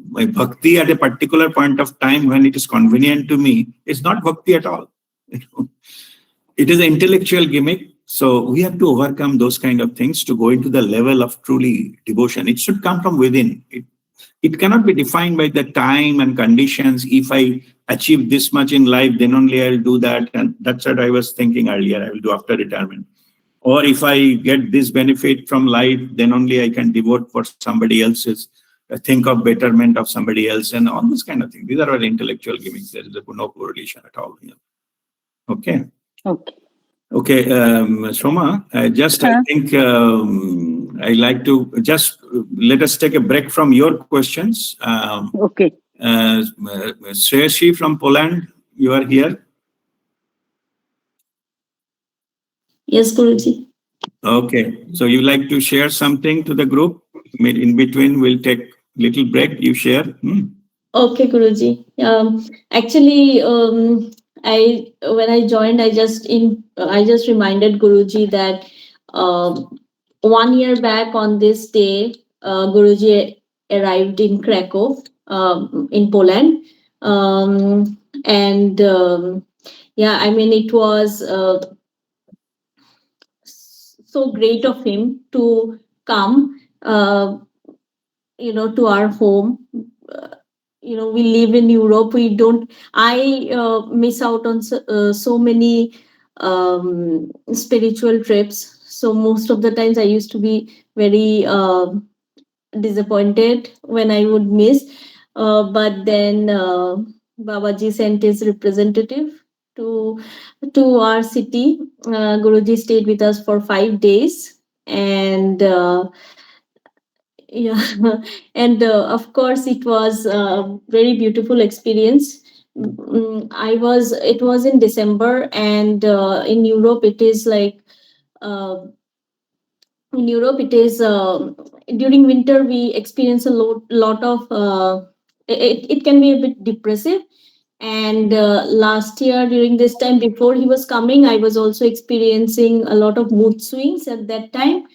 my bhakti at a particular point of time when it is convenient to me is not bhakti at all. It is an intellectual gimmick. So we have to overcome those kind of things to go into the level of truly devotion. It should come from within. It cannot be defined by the time and conditions. If I achieve this much in life, then only I'll do that. And that's what I was thinking earlier, I will do after retirement. Or if I get this benefit from life, then only I can devote for somebody else's, think of betterment of somebody else, and all this kind of thing. These are all intellectual gimmicks. There is no correlation at all here. Okay. Okay. Okay, Soma, I think I like to just let us take a break from your questions. Okay. Sreyashi from Poland, you are here. Yes, Guruji. Okay, so you like to share something to the group? In between, we'll take little break. You share. Okay, Guruji. Actually, I when I joined, I just reminded Guruji that 1 year back on this day, Guruji arrived in Krakow, in Poland, and yeah, I mean it was so great of him to come, to our home. We live in Europe. We don't. I miss out on so many spiritual trips. So most of the times, I used to be very disappointed when I would miss. But then Babaji sent his representative to our city. Guruji stayed with us for 5 days, and yeah, and of course it was a very beautiful experience. It was in December, and in Europe it is like, uh, in Europe it is during winter we experience a lot of it can be a bit depressive. And last year during this time, before he was coming, I was also experiencing a lot of mood swings at that time.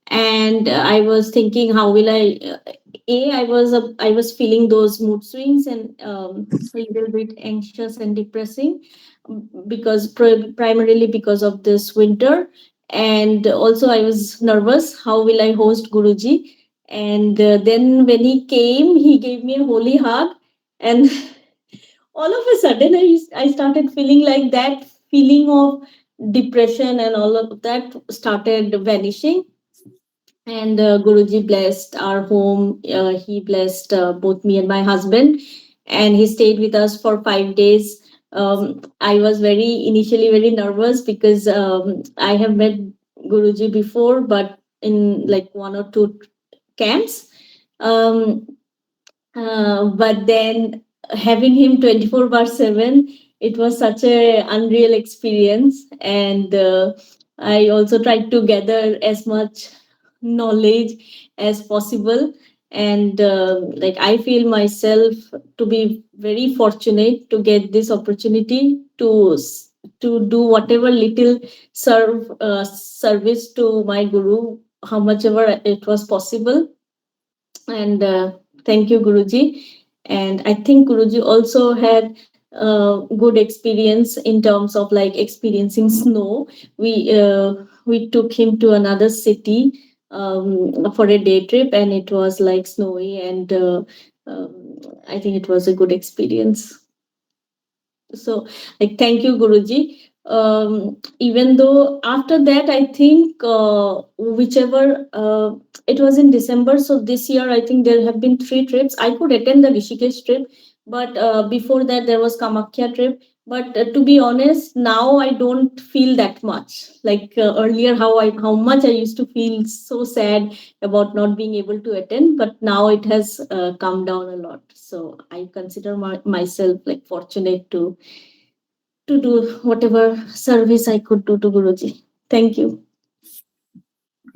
And I was thinking, how will I I was feeling those mood swings, and a little bit anxious and depressing, because primarily because of this winter. And also I was nervous, how will I host Guruji. And then when he came, he gave me a holy hug, and all of a sudden I started feeling like that feeling of depression and all of that started vanishing. And Guruji blessed our home. He blessed both me and my husband, and he stayed with us for 5 days. I was initially very nervous, because I have met Guruji before, but in like one or two camps. Um, but then having him 24/7, it was such a unreal experience. And I also tried to gather as much knowledge as possible. And like, I feel myself to be very fortunate to get this opportunity to do whatever little service to my guru, how much ever it was possible. And thank you, Guruji. And I think Guruji also had good experience in terms of, like, experiencing snow. We took him to another city, for a day trip, and it was like snowy, and I think it was a good experience. So, like, thank you, Guruji. Even though after that, I think whichever it was in December, so this year I think there have been 3 trips. I could attend the Rishikesh trip, but before that there was Kamakhya trip. But to be honest, now I don't feel that much like earlier. How much I used to feel so sad about not being able to attend, but now it has come down a lot. So I consider myself like fortunate to do whatever service I could do to Guruji. Thank you.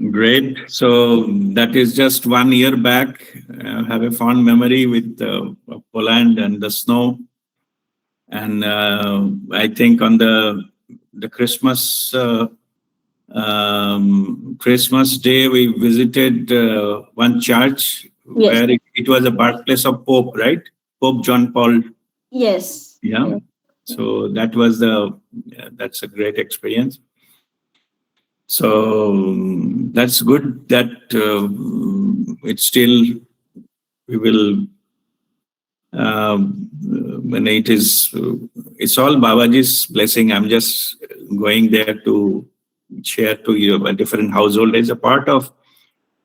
Great. So that is just 1 year back. I have a fond memory with Poland and the snow. And I think on the Christmas Christmas Day, we visited one church where it was a birthplace of Pope, right? Pope John Paul. Yes. Yeah. So that's a great experience. So that's good that it's still, we will, when it's all Babaji's blessing. I'm just going there to share to you a different household. It's a part of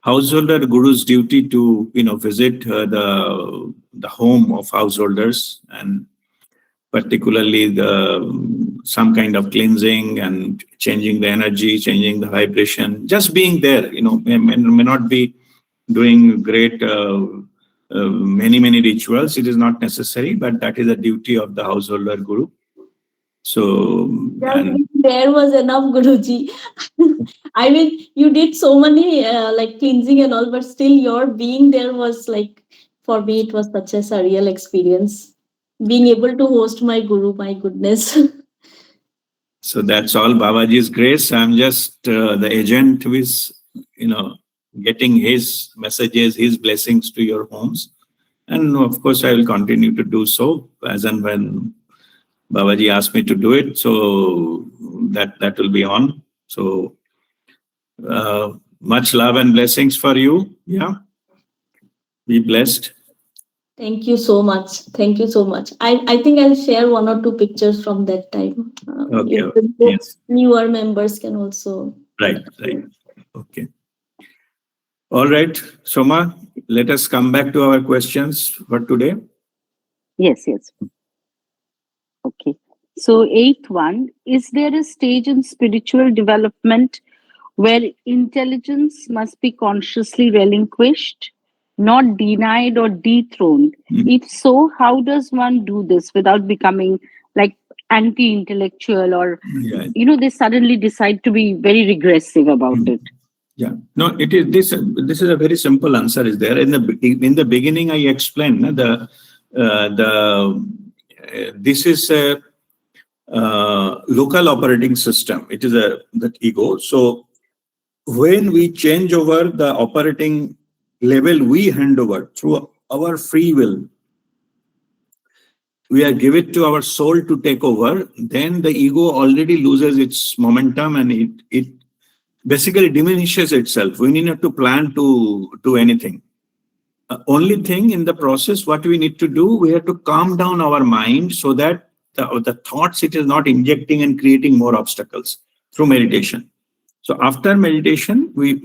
householder guru's duty to, visit the home of householders, and particularly some kind of cleansing and changing the energy, changing the vibration. Just being there, may not be doing great many rituals. It is not necessary, but that is a duty of the householder guru. So there was enough, Guruji. I mean, you did so many like cleansing and all, but still your being there was like, for me, it was such a surreal experience. Being able to host my guru, my goodness. So that's all Babaji's grace. I'm just the agent who is, getting his messages, his blessings to your homes. And of course, I will continue to do so as and when Babaji asked me to do it. So that will be on. So much love and blessings for you. Yeah. Be blessed. Thank you so much. Thank you so much. I think I'll share 1 or 2 pictures from that time. Okay. Yes. Newer members can also. Right. Okay. All right, Soma, let us come back to our questions for today. Yes. Okay. So, 8th one, is there a stage in spiritual development where intelligence must be consciously relinquished, not denied or dethroned? If so, how does one do this without becoming like anti-intellectual or, they suddenly decide to be very regressive about it? Yeah, no, it is this. This is a very simple answer. Is there in the beginning? I explained this is a local operating system. It is that ego. So when we change over the operating level, we hand over through our free will. We are give it to our soul to take over. Then the ego already loses its momentum, and it basically diminishes itself. We need not to plan to do anything. Only thing in the process, what we need to do, we have to calm down our mind so that the thoughts, it is not injecting and creating more obstacles through meditation. So after meditation, when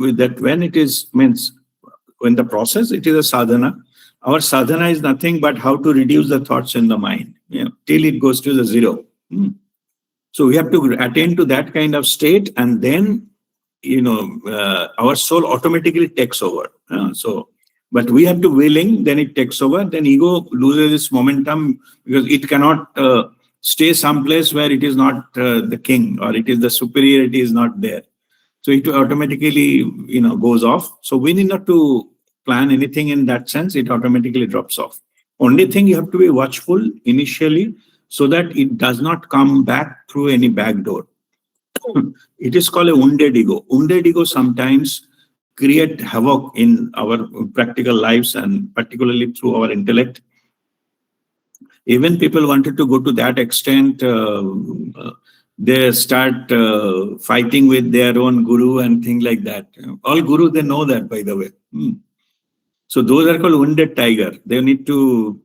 the process, it is a sadhana. Our sadhana is nothing but how to reduce the thoughts in the mind, till it goes to the zero. So we have to attain to that kind of state, and then our soul automatically takes over. But we have to willing, then it takes over. Then ego loses its momentum because it cannot stay someplace where it is not the king, or it is the superiority is not there. So it automatically goes off. So we need not to plan anything in that sense. It automatically drops off. Only thing, you have to be watchful initially so that it does not come back through any back door. It is called a wounded ego. Wounded ego sometimes create havoc in our practical lives, and particularly through our intellect. Even people wanted to go to that extent, they start fighting with their own guru and things like that. All guru, they know that, by the way. So those are called wounded tiger. They need to,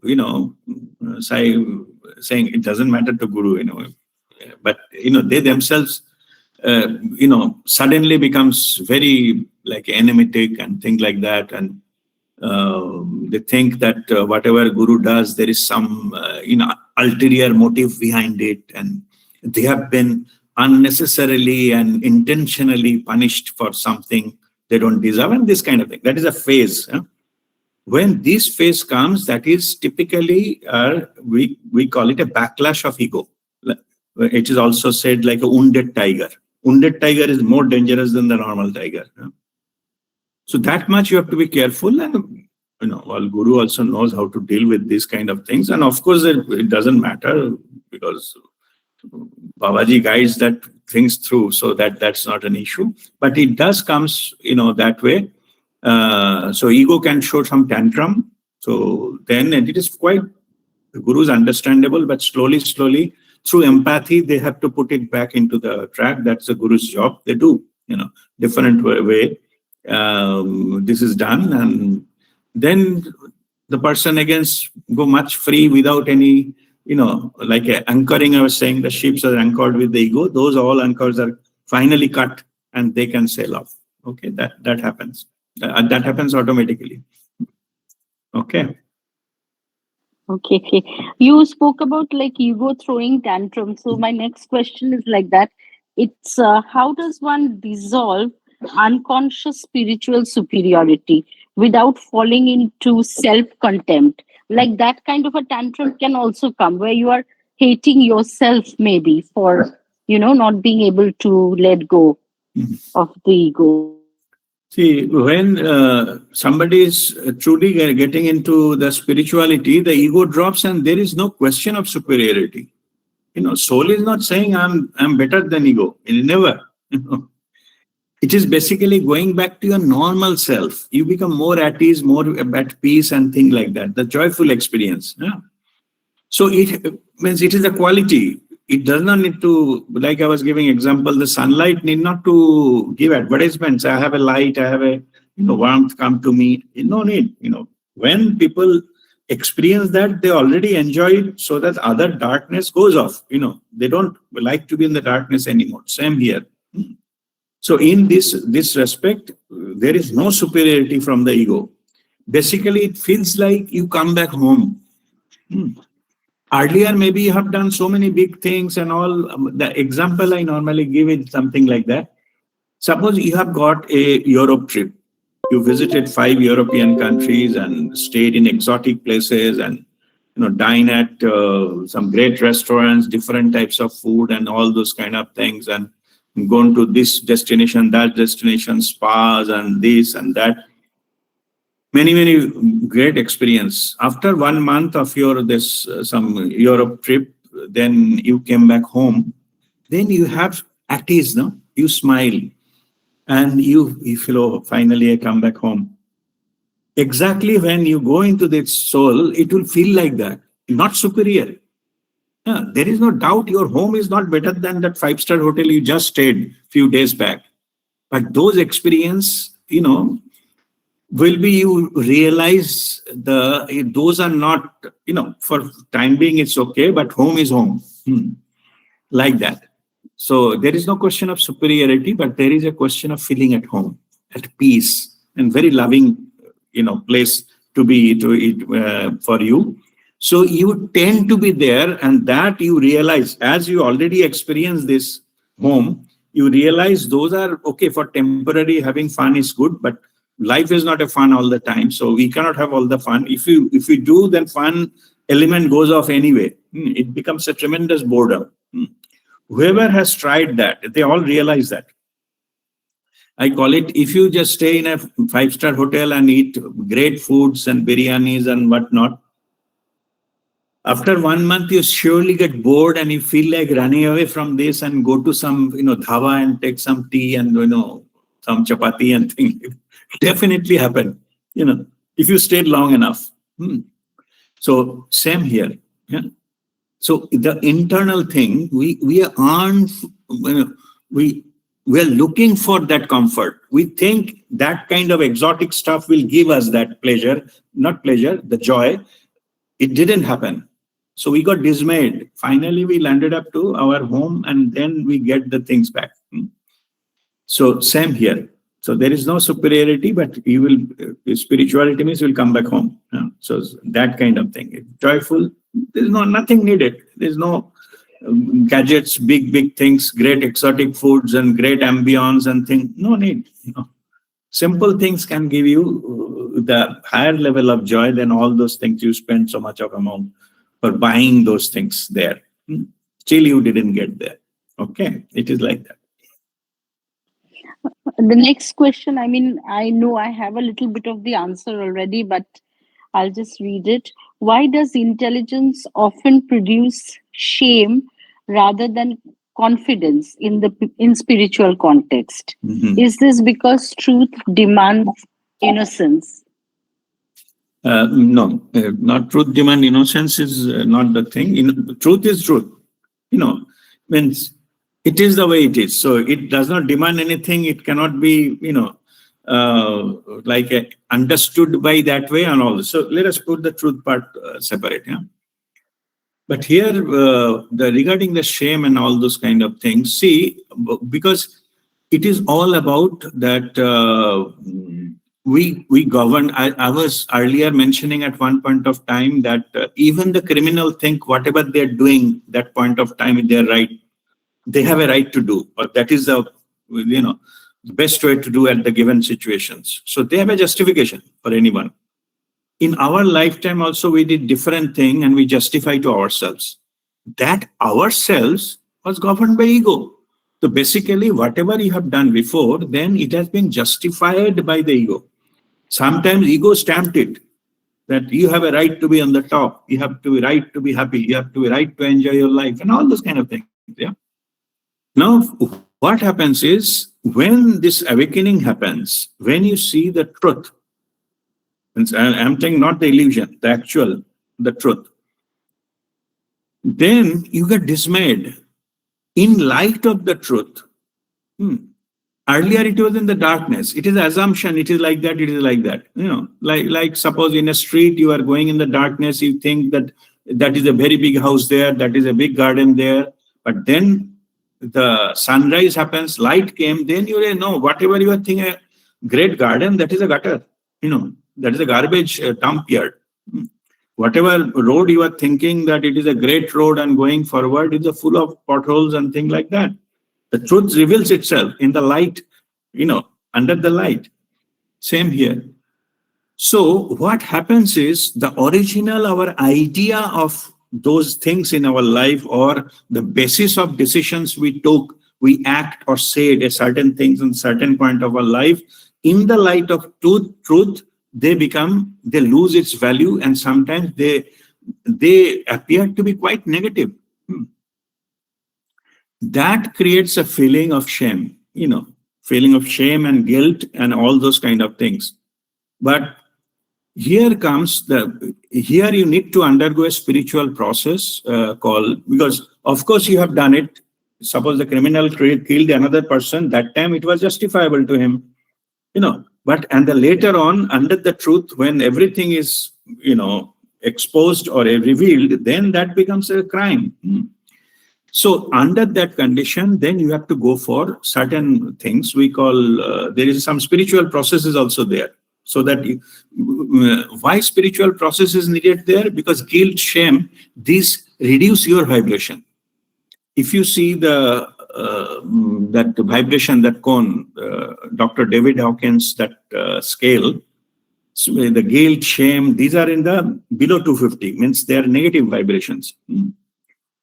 saying it doesn't matter to guru, but, they themselves, suddenly becomes very like enigmatic and things like that. And they think that whatever guru does, there is some, ulterior motive behind it. And they have been unnecessarily and intentionally punished for something they don't deserve, and this kind of thing. That is a phase. When this phase comes, that is typically, we call it a backlash of ego. It is also said like a wounded tiger. Wounded tiger is more dangerous than the normal tiger. So that much you have to be careful. And, all guru also knows how to deal with these kind of things. And of course, it doesn't matter because Babaji guides that things through, so that's not an issue. But it does comes, that way. So ego can show some tantrum. So then it is quite, the guru is understandable, but slowly, through empathy, they have to put it back into the track. That's the guru's job. They do, different way. This is done, and then the person again go much free without any, like anchoring. I was saying the ships are anchored with the ego. Those all anchors are finally cut, and they can sail off. Okay, that happens. That happens automatically. Okay. Okay. You spoke about like ego throwing tantrums. So my next question is like that. It's how does one dissolve unconscious spiritual superiority without falling into self-contempt? Like that kind of a tantrum can also come where you are hating yourself maybe for, not being able to let go of the ego. See, when somebody is truly getting into the spirituality, the ego drops and there is no question of superiority. Soul is not saying I'm better than ego. Never. It is basically going back to your normal self. You become more at ease, more at peace and things like that. The joyful experience. Yeah. So it means it is a quality. It does not need to, like I was giving example, the sunlight need not to give advertisements. I have a light, I have a warmth, come to me. No need. When people experience that, they already enjoy it, so that other darkness goes off. They don't like to be in the darkness anymore. Same here. So in this respect, there is no superiority from the ego. Basically, it feels like you come back home. Earlier, maybe you have done so many big things and all. The example I normally give is something like that. Suppose you have got a Europe trip. You visited 5 European countries and stayed in exotic places and dine at some great restaurants, different types of food and all those kind of things, and gone to this destination, that destination, spas and this and that. Many great experience. After 1 month of your some Europe trip, then you came back home. Then you have at ease, no? You smile, and you feel, oh, finally I come back home. Exactly when you go into that soul, it will feel like that, not superior. Yeah, there is no doubt your home is not better than that 5-star hotel you just stayed few days back. But those experience, will be, you realize those are not, for time being it's okay, but home is home. Like that. So there is no question of superiority, but there is a question of feeling at home, at peace, and very loving, place to be for you. So you tend to be there, and that you realize, as you already experienced this home, you realize those are okay for temporary. Having fun is good, but life is not a fun all the time. So we cannot have all the fun. If we do, then fun element goes off anyway. It becomes a tremendous boredom. Whoever has tried that, they all realize that. I call it, if you just stay in a 5-star hotel and eat great foods and biryanis and whatnot, after 1 month, you surely get bored and you feel like running away from this and go to some, dhaba and take some tea and, some chapati and things. Definitely happen, if you stayed long enough. So same here. Yeah. So the internal thing, we aren't, we are looking for that comfort. We think that kind of exotic stuff will give us that pleasure, not pleasure, the joy. It didn't happen. So we got dismayed. Finally, we landed up to our home and then we get the things back. So same here. So there is no superiority, but you will, spirituality means you will come back home. So that kind of thing. It's joyful. There's nothing needed. There's no gadgets, big things, great exotic foods and great ambience and things. No need. Simple things can give you the higher level of joy than all those things you spend so much of amount for buying those things there. Still you didn't get there. Okay, it is like that. The next question, I mean, I know I have a little bit of the answer already, but I'll just read it. Why does intelligence often produce shame rather than confidence in spiritual context? Is this because truth demands innocence? No, not truth demand innocence is not the thing. Truth is truth. Means it is the way it is. So it does not demand anything. It cannot be, understood by that way and all. So let us put the truth part separate. Yeah. But here, regarding the shame and all those kind of things, see, because it is all about that we govern. I was earlier mentioning at one point of time that even the criminal think whatever they're doing that point of time, they're right. They have a right to do, or that is the best way to do at the given situations. So they have a justification for anyone. In our lifetime also we did different thing and we justify to ourselves. That ourselves was governed by ego. So basically whatever you have done before, then it has been justified by the ego. Sometimes ego stamped it, that you have a right to be on the top, you have to be right to be happy, you have to be right to enjoy your life and all those kind of things. Yeah. Now, what happens is when this awakening happens, when you see the truth, I'm saying not the illusion, the actual, the truth, then you get dismayed in light of the truth. Earlier it was in the darkness. It is assumption. It is like that. It is like that. Like suppose in a street you are going in the darkness. You think that is a very big house there. That is a big garden there. But then the sunrise happens, light came, then you know whatever you are thinking, a great garden, that is a gutter, that is a garbage dump yard. Whatever road you are thinking that it is a great road and going forward, it is full of potholes and things like that. The truth reveals itself in the light, under the light. Same here. So what happens is the original, our idea of those things in our life or the basis of decisions we took, we act or said a certain things in certain point of our life, in the light of truth, they lose its value and sometimes they appear to be quite negative. That creates a feeling of shame, feeling of shame and guilt and all those kind of things. But here you need to undergo a spiritual process because of course you have done it. Suppose the criminal killed another person, that time it was justifiable to him, but later on under the truth, when everything is, exposed or revealed, then that becomes a crime. So under that condition, then you have to go for certain things we call, there is some spiritual processes also there. So that why spiritual process is needed there? Because guilt, shame, these reduce your vibration. If you see that vibration, that cone, Dr. David Hawkins, that scale, so the guilt, shame, these are in the below 250, means they are negative vibrations.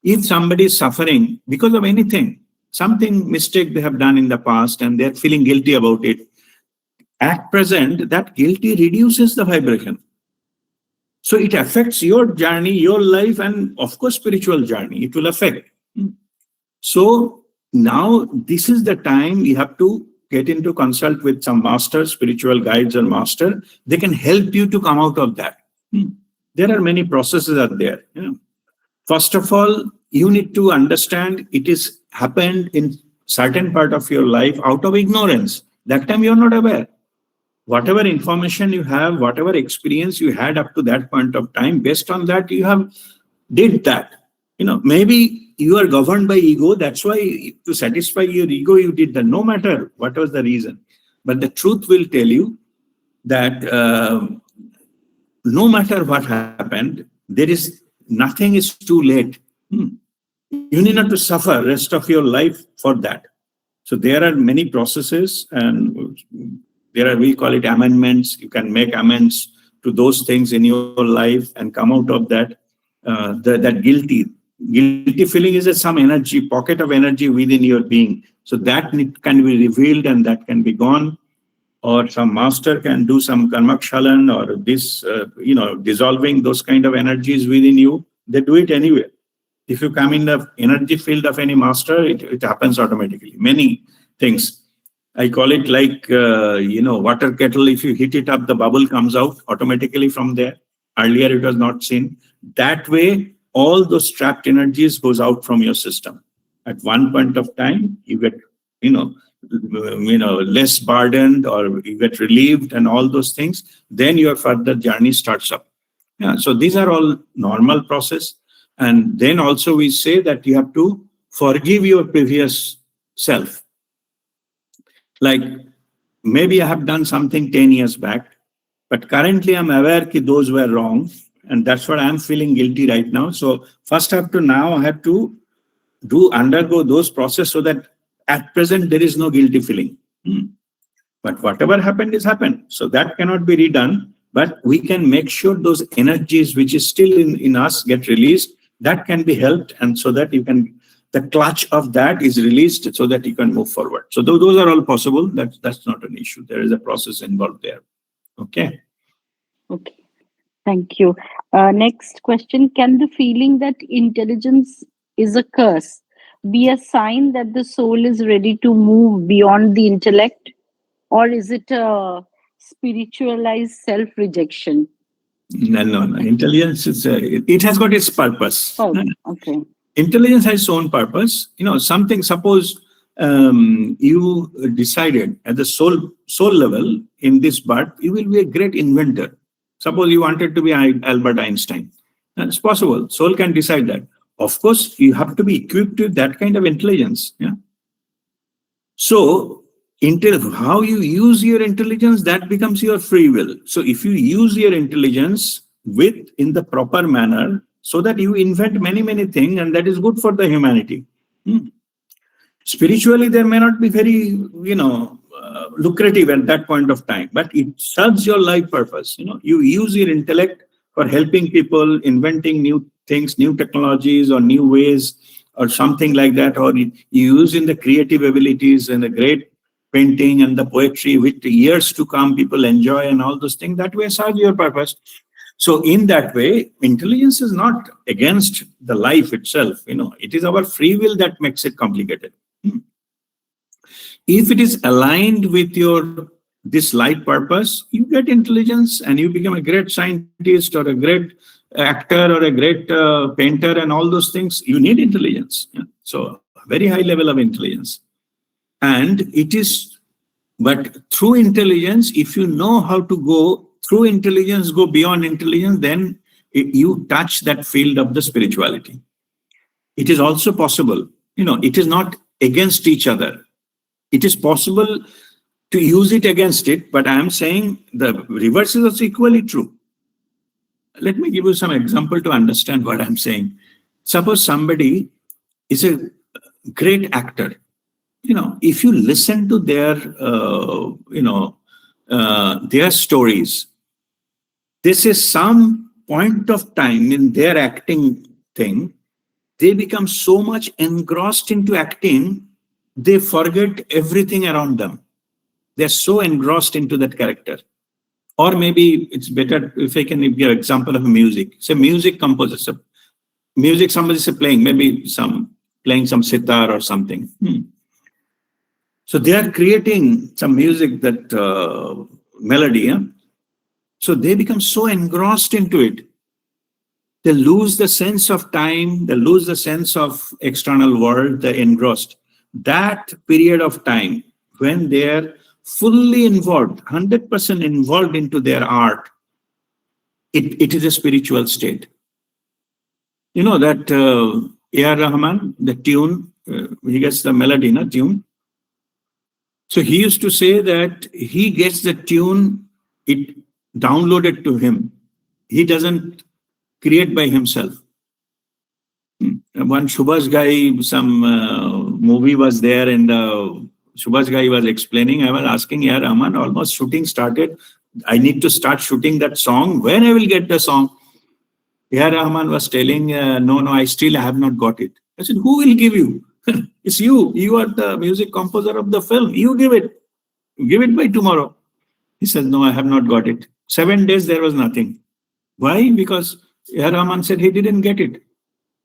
If somebody is suffering because of anything, something mistake they have done in the past and they're feeling guilty about it, at present, that guilty reduces the vibration. So it affects your journey, your life, and of course, spiritual journey. It will affect. So now this is the time you have to get into consult with some master, spiritual guides or master. They can help you to come out of that. There are many processes out there. First of all, you need to understand it is happened in certain part of your life out of ignorance. That time you're not aware. Whatever information you have, whatever experience you had up to that point of time, based on that, you have did that. Maybe you are governed by ego. That's why to satisfy your ego, you did that, no matter what was the reason. But the truth will tell you that no matter what happened, nothing is too late. You need not to suffer rest of your life for that. So there are many processes, and we call it amendments. You can make amends to those things in your life and come out of that. That guilty feeling is some energy, pocket of energy within your being. So that can be revealed and that can be gone. Or some master can do some karmakshalan or this, dissolving those kind of energies within you. They do it anyway. If you come in the energy field of any master, it happens automatically. Many things. I call it like, water kettle. If you hit it up, the bubble comes out automatically from there. Earlier, it was not seen. That way, all those trapped energies goes out from your system. At one point of time, you get, less burdened, or you get relieved and all those things. Then your further journey starts up. Yeah. So these are all normal process. And then also we say that you have to forgive your previous self. Like, maybe I have done something 10 years back, but currently I'm aware that those were wrong. And that's what I'm feeling guilty right now. So first up to now, I have to undergo those process so that at present there is no guilty feeling. But whatever happened is happened. So that cannot be redone. But we can make sure those energies which is still in us get released. That can be helped, and so that the clutch of that is released so that you can move forward. So those are all possible. That's not an issue. There is a process involved there. Okay. Okay. Thank you. Next question. Can the feeling that intelligence is a curse be a sign that the soul is ready to move beyond the intellect? Or is it a spiritualized self-rejection? No. Intelligence it has got its purpose. Oh, okay. Intelligence has its own purpose. Suppose you decided at the soul level in this birth, you will be a great inventor. Suppose you wanted to be Albert Einstein. That's possible. Soul can decide that. Of course, you have to be equipped with that kind of intelligence. Yeah. So, how you use your intelligence, that becomes your free will. So if you use your intelligence in the proper manner, so that you invent many things, and that is good for the humanity. Spiritually, there may not be very, lucrative at that point of time, but it serves your life purpose. You use your intellect for helping people, inventing new things, new technologies, or new ways, or something like that, or you use in the creative abilities and the great painting and the poetry, with years to come, people enjoy and all those things. That way serve your purpose. So in that way, intelligence is not against the life itself. It is our free will that makes it complicated. If it is aligned with this life purpose, you get intelligence and you become a great scientist or a great actor or a great painter and all those things. You need intelligence. Yeah? So a very high level of intelligence. And but through intelligence, if you know how to go through intelligence, go beyond intelligence, then you touch that field of the spirituality. It is also possible, it is not against each other. It is possible to use it against it, but I am saying the reverse is also equally true. Let me give you some example to understand what I'm saying. Suppose somebody is a great actor. If you listen to their stories, this is some point of time in their acting thing, they become so much engrossed into acting, they forget everything around them. They're so engrossed into that character. Or maybe it's better if I can give an example of music. Say music composer, somebody is playing, maybe playing some sitar or something. So they are creating some music, that melody. Yeah? So they become so engrossed into it. they lose the sense of time, they lose the sense of external world, they're engrossed. That period of time when they're fully involved, 100% involved into their art, it is a spiritual state. You know that A.R. Rahman, the tune, he gets the melody, tune. So he used to say that he gets the tune, it downloaded to him. He doesn't create by himself. One Subhash guy, some movie was there, and Subhash guy was explaining. I was asking, yeah, Rahman, almost shooting started. I need to start shooting that song. When I will get the song? Yeah, Rahman was telling, no, I still have not got it. I said, who will give you? It's you. You are the music composer of the film. You give it. Give it by tomorrow. He said, no, I have not got it. 7 days, there was nothing. Why? Because A.R. Rahman said he didn't get it.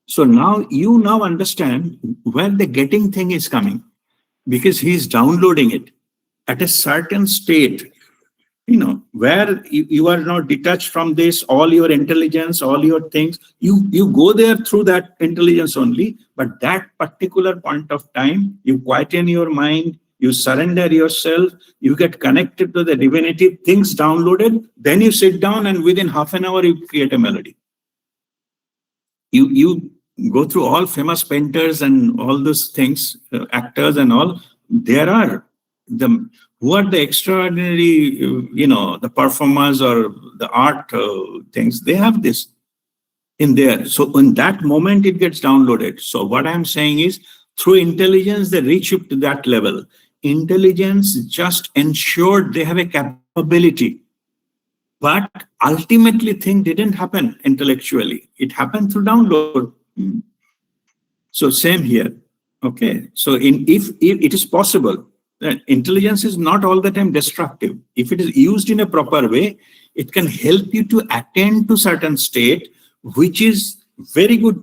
So now you understand where the getting thing is coming, because he is downloading it at a certain state, where you are not detached from this, all your intelligence, all your things, you go there through that intelligence only. But that particular point of time, you quieten your mind, you surrender yourself, you get connected to the divinity, things downloaded, then you sit down and within half an hour, you create a melody. You go through all famous painters and all those things, actors and all, there are who are the extraordinary, the performers or the art things, they have this in there. So in that moment, it gets downloaded. So what I'm saying is, through intelligence, they reach up to that level. Intelligence just ensured they have a capability. But ultimately, thing didn't happen intellectually. It happened through download. So same here. Okay. So if it is possible, intelligence is not all the time destructive. If it is used in a proper way, it can help you to attend to certain state, which is very good,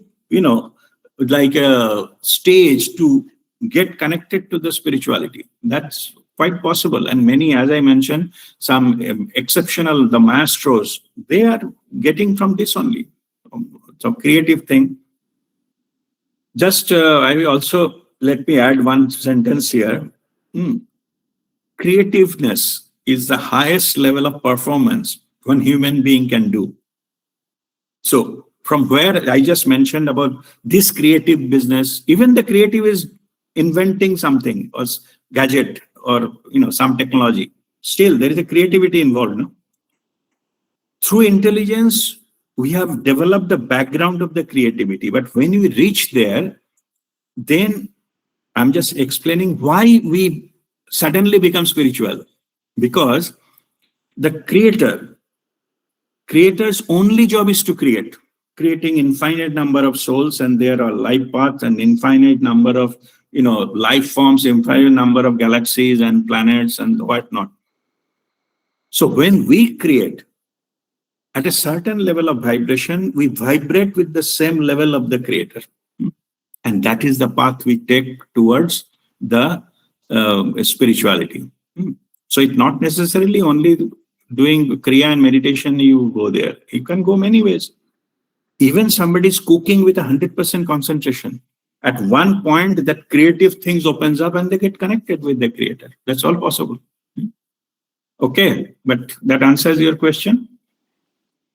like a stage to get connected to the spirituality. That's quite possible. And many, as I mentioned, some exceptional, the maestros, they are getting from this only. So creative thing. Just, I will also, let me add one sentence here. Creativeness is the highest level of performance one human being can do. So from where I just mentioned about this creative business, even the creative is inventing something or gadget or, some technology. Still, there is a creativity involved. No? Through intelligence, we have developed the background of the creativity. But when we reach there, then I'm just explaining why we suddenly become spiritual. Because the creator's only job is to creating infinite number of souls, and there are life paths and infinite number of, life forms, infinite number of galaxies and planets and whatnot. So when we create at a certain level of vibration, we vibrate with the same level of the creator. And that is the path we take towards the spirituality. So it's not necessarily only doing Kriya and meditation, you go there. You can go many ways. Even somebody is cooking with 100% concentration. At one point, that creative things opens up and they get connected with the creator. That's all possible. Okay, but that answers your question?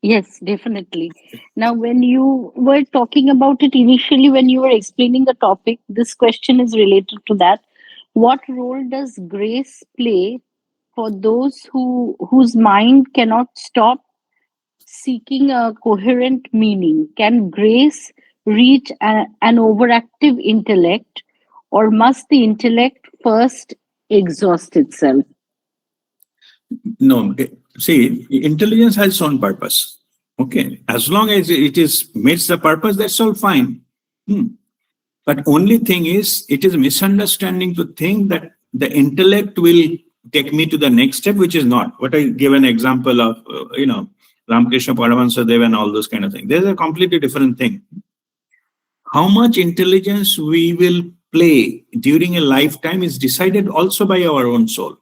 Yes, definitely. Now, when you were talking about it initially, when you were explaining the topic, this question is related to that. What role does grace play for those whose mind cannot stop seeking a coherent meaning? Can grace reach an overactive intellect, or must the intellect first exhaust itself? No, see, intelligence has its own purpose. Okay, as long as it meets the purpose, that's all fine. But only thing is, it is a misunderstanding to think that the intellect will take me to the next step, which is not. What I give an example of, Ramakrishna Paramahansa Deva and all those kind of things. There's a completely different thing. How much intelligence we will play during a lifetime is decided also by our own soul.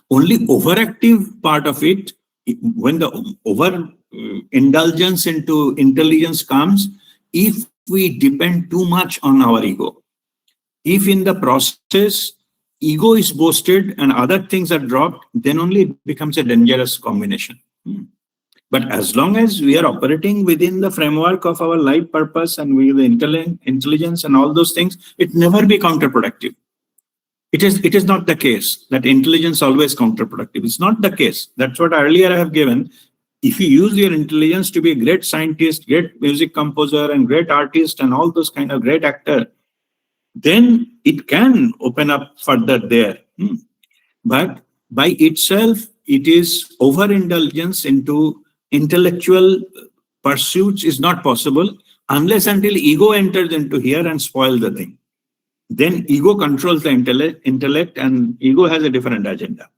Only overactive part of it, when the indulgence into intelligence comes if we depend too much on our ego. If in the process ego is boosted and other things are dropped, then only it becomes a dangerous combination. But as long as we are operating within the framework of our life purpose and with the intelligence and all those things, it never be counterproductive. It is not the case that intelligence always counterproductive. It's not the case. That's what earlier I have given. If you use your intelligence to be a great scientist, great music composer, and great artist, and all those kind of great actor, then it can open up further there. But by itself, it is overindulgence into intellectual pursuits is not possible unless until ego enters into here and spoil the thing. Then ego controls the intellect and ego has a different agenda.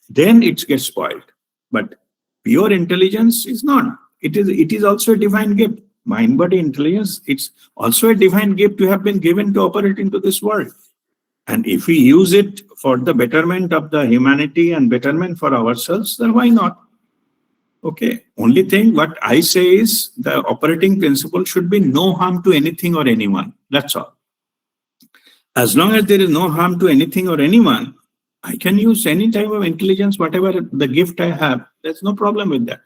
Then it gets spoiled. But pure intelligence is not. It is also a divine gift. Mind, body, intelligence, it's also a divine gift you have been given to operate into this world. And if we use it for the betterment of the humanity and betterment for ourselves, then why not? Okay. Only thing what I say is the operating principle should be no harm to anything or anyone. That's all. As long as there is no harm to anything or anyone, I can use any type of intelligence, whatever the gift I have. There's no problem with that.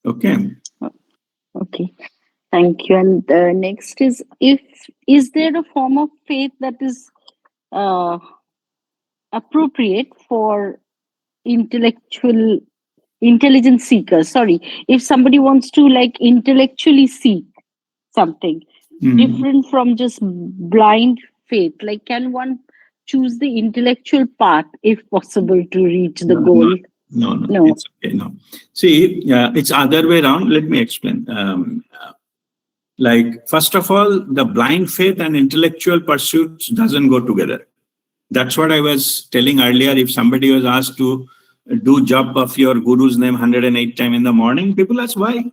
Okay. Okay, thank you. And next is there a form of faith that is appropriate for intelligence seekers? Sorry, if somebody wants to like intellectually seek something different from just blind faith, like can one choose the intellectual path if possible to reach the goal? No. It's okay. No. See, it's other way around. Let me explain. Like, first of all, the blind faith and intellectual pursuits doesn't go together. That's what I was telling earlier. If somebody was asked to do jap of your guru's name 108 times in the morning, people ask why?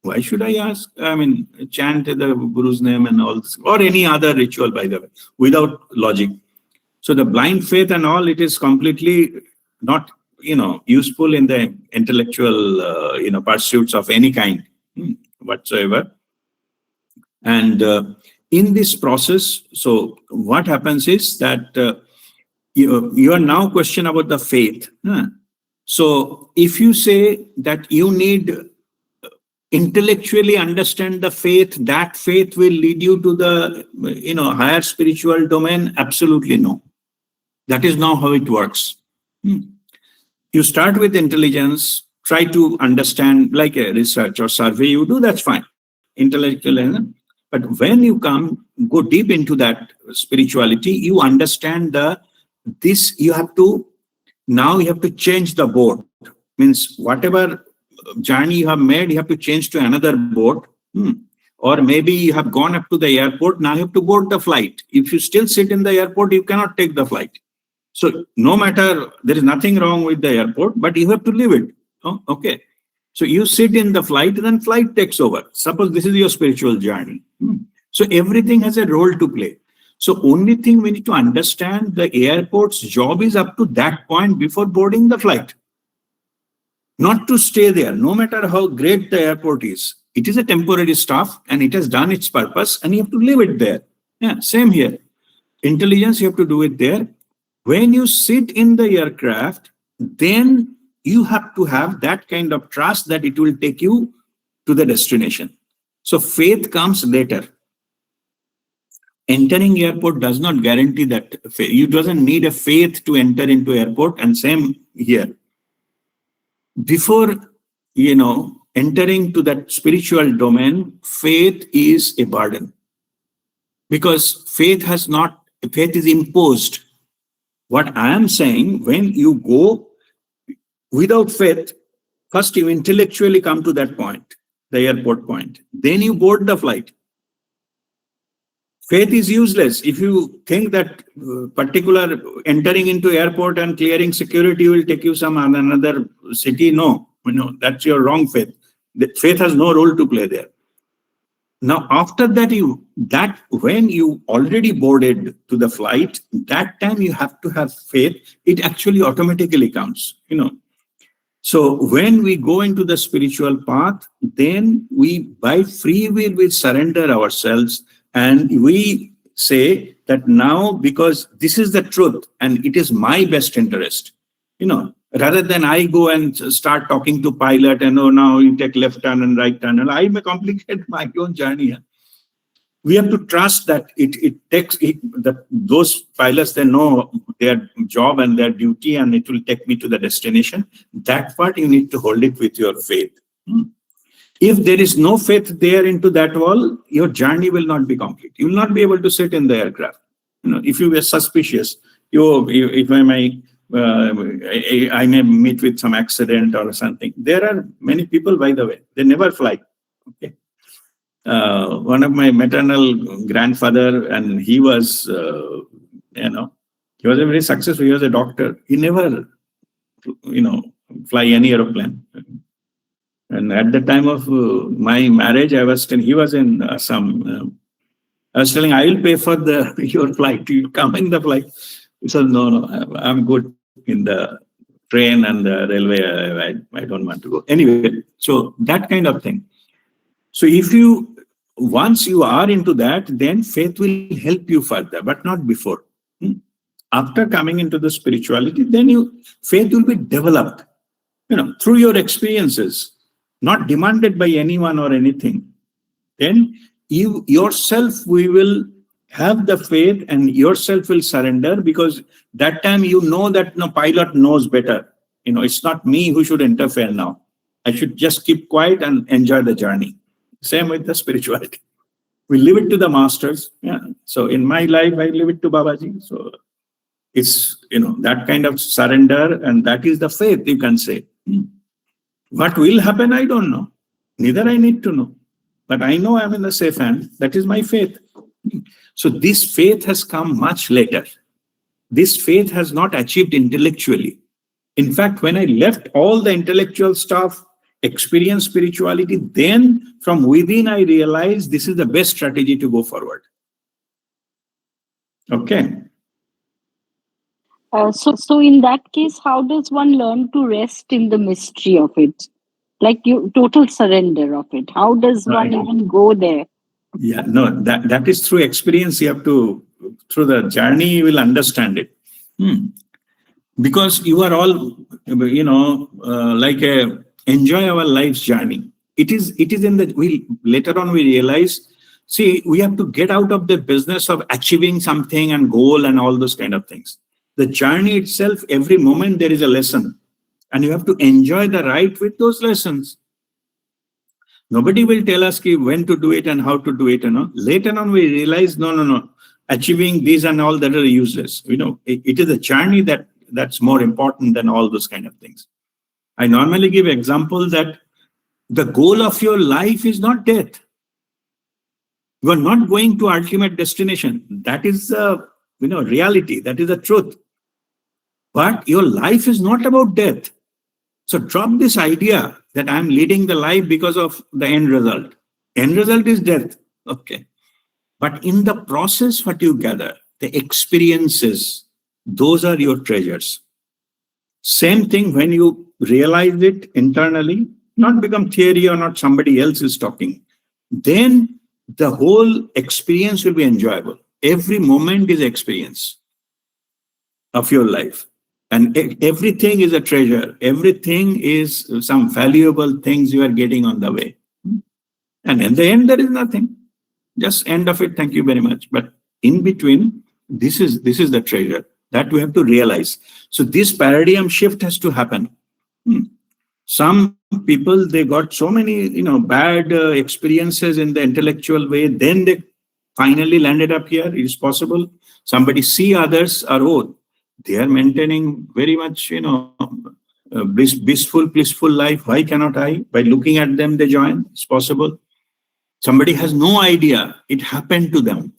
Why should I ask? I mean, chant the guru's name and all this, or any other ritual, by the way, without logic. So the blind faith and all, it is completely not, useful in the intellectual, pursuits of any kind whatsoever. And in this process, so what happens is that you are now question about the faith. So if you say that you need intellectually understand the faith, that faith will lead you to the higher spiritual domain, absolutely no. That is not how it works. You start with intelligence, try to understand, like a research or survey you do, that's fine, intellectual. But when you go deep into that spirituality, you understand you have to change the board. Means whatever journey you have made, you have to change to another board. Or maybe you have gone up to the airport, now you have to board the flight. If you still sit in the airport, you cannot take the flight. So no matter, there is nothing wrong with the airport, but you have to leave it. Oh, okay. So you sit in the flight, then flight takes over. Suppose this is your spiritual journey. So everything has a role to play. So only thing we need to understand, the airport's job is up to that point before boarding the flight. Not to stay there, no matter how great the airport is. It is a temporary stuff and it has done its purpose and you have to leave it there. Yeah, same here. Intelligence, you have to do it there. When you sit in the aircraft, then you have to have that kind of trust that it will take you to the destination. So faith comes later. Entering airport does not guarantee that. You doesn't need a faith to enter into airport, and same here. Before, entering to that spiritual domain, faith is a burden. Because faith is imposed. What I am saying, when you go without faith, first you intellectually come to that point, the airport point. Then you board the flight. Faith is useless. If you think that particular entering into airport and clearing security will take you some another city, no, that's your wrong faith. The faith has no role to play there. Now, after that, when you already boarded to the flight, that time you have to have faith. It actually automatically comes. So when we go into the spiritual path, then we, by free will, we surrender ourselves and we say that now, because this is the truth and it is my best interest, rather than I go and start talking to pilot and, oh, now you take left turn and right turn, and I may complicate my own journey. We have to trust that those pilots, they know their job and their duty, and it will take me to the destination. That part you need to hold it with your faith. If there is no faith there into that wall, your journey will not be complete. You will not be able to sit in the aircraft. If you were suspicious, if I may meet with some accident or something. There are many people, by the way, they never fly. Okay. One of my maternal grandfather, and he was, he was a very successful. He was a doctor. He never, fly any aeroplane. And at the time of my marriage, he was in some. I was telling, I will pay for your flight. You come in the flight. He said, no, I'm good in the train and the railway. I don't want to go. Anyway, so that kind of thing. So once you are into that, then faith will help you further, but not before. After coming into the spirituality, then faith will be developed, through your experiences, not demanded by anyone or anything. Then you yourself, we will have the faith and yourself will surrender, because that time that no pilot knows better. It's not me who should interfere now. I should just keep quiet and enjoy the journey. Same with the spirituality. We leave it to the masters. Yeah. So in my life, I leave it to Babaji. So it's, that kind of surrender, and that is the faith, you can say. What will happen, I don't know. Neither I need to know. But I know I'm in the safe hand. That is my faith. So this faith has come much later. This faith has not achieved intellectually. In fact, when I left all the intellectual stuff, experience spirituality, then from within I realized this is the best strategy to go forward. Okay. So in that case, how does one learn to rest in the mystery of it? Like total surrender of it. How does one even go there? Yeah, no, that is through experience. You have to, through the journey, you will understand it. Because you are all, enjoy our life's journey. It is later on we realize, see, we have to get out of the business of achieving something and goal and all those kind of things. The journey itself, every moment there is a lesson, and you have to enjoy the ride with those lessons. Nobody will tell us when to do it and how to do it. Later on we realize, no. Achieving these and all that are useless. It is a journey that's more important than all those kind of things. I normally give example that the goal of your life is not death. You are not going to ultimate destination. That is the reality. That is the truth. But your life is not about death. So drop this idea that I'm leading the life because of the end result. End result is death. Okay. But in the process, what you gather, the experiences, those are your treasures. Same thing when you realize it internally, not become theory or not somebody else is talking, then the whole experience will be enjoyable. Every moment is experience of your life. And everything is a treasure. Everything is some valuable things you are getting on the way. And in the end, there is nothing. Just end of it, thank you very much. But in between, this is the treasure that we have to realize. So this paradigm shift has to happen. Some people, they got so many, bad experiences in the intellectual way, then they finally landed up here. It is possible. Somebody see others they are maintaining very much, blissful life. Why cannot I? By looking at them, they join. It's possible. Somebody has no idea. It happened to them.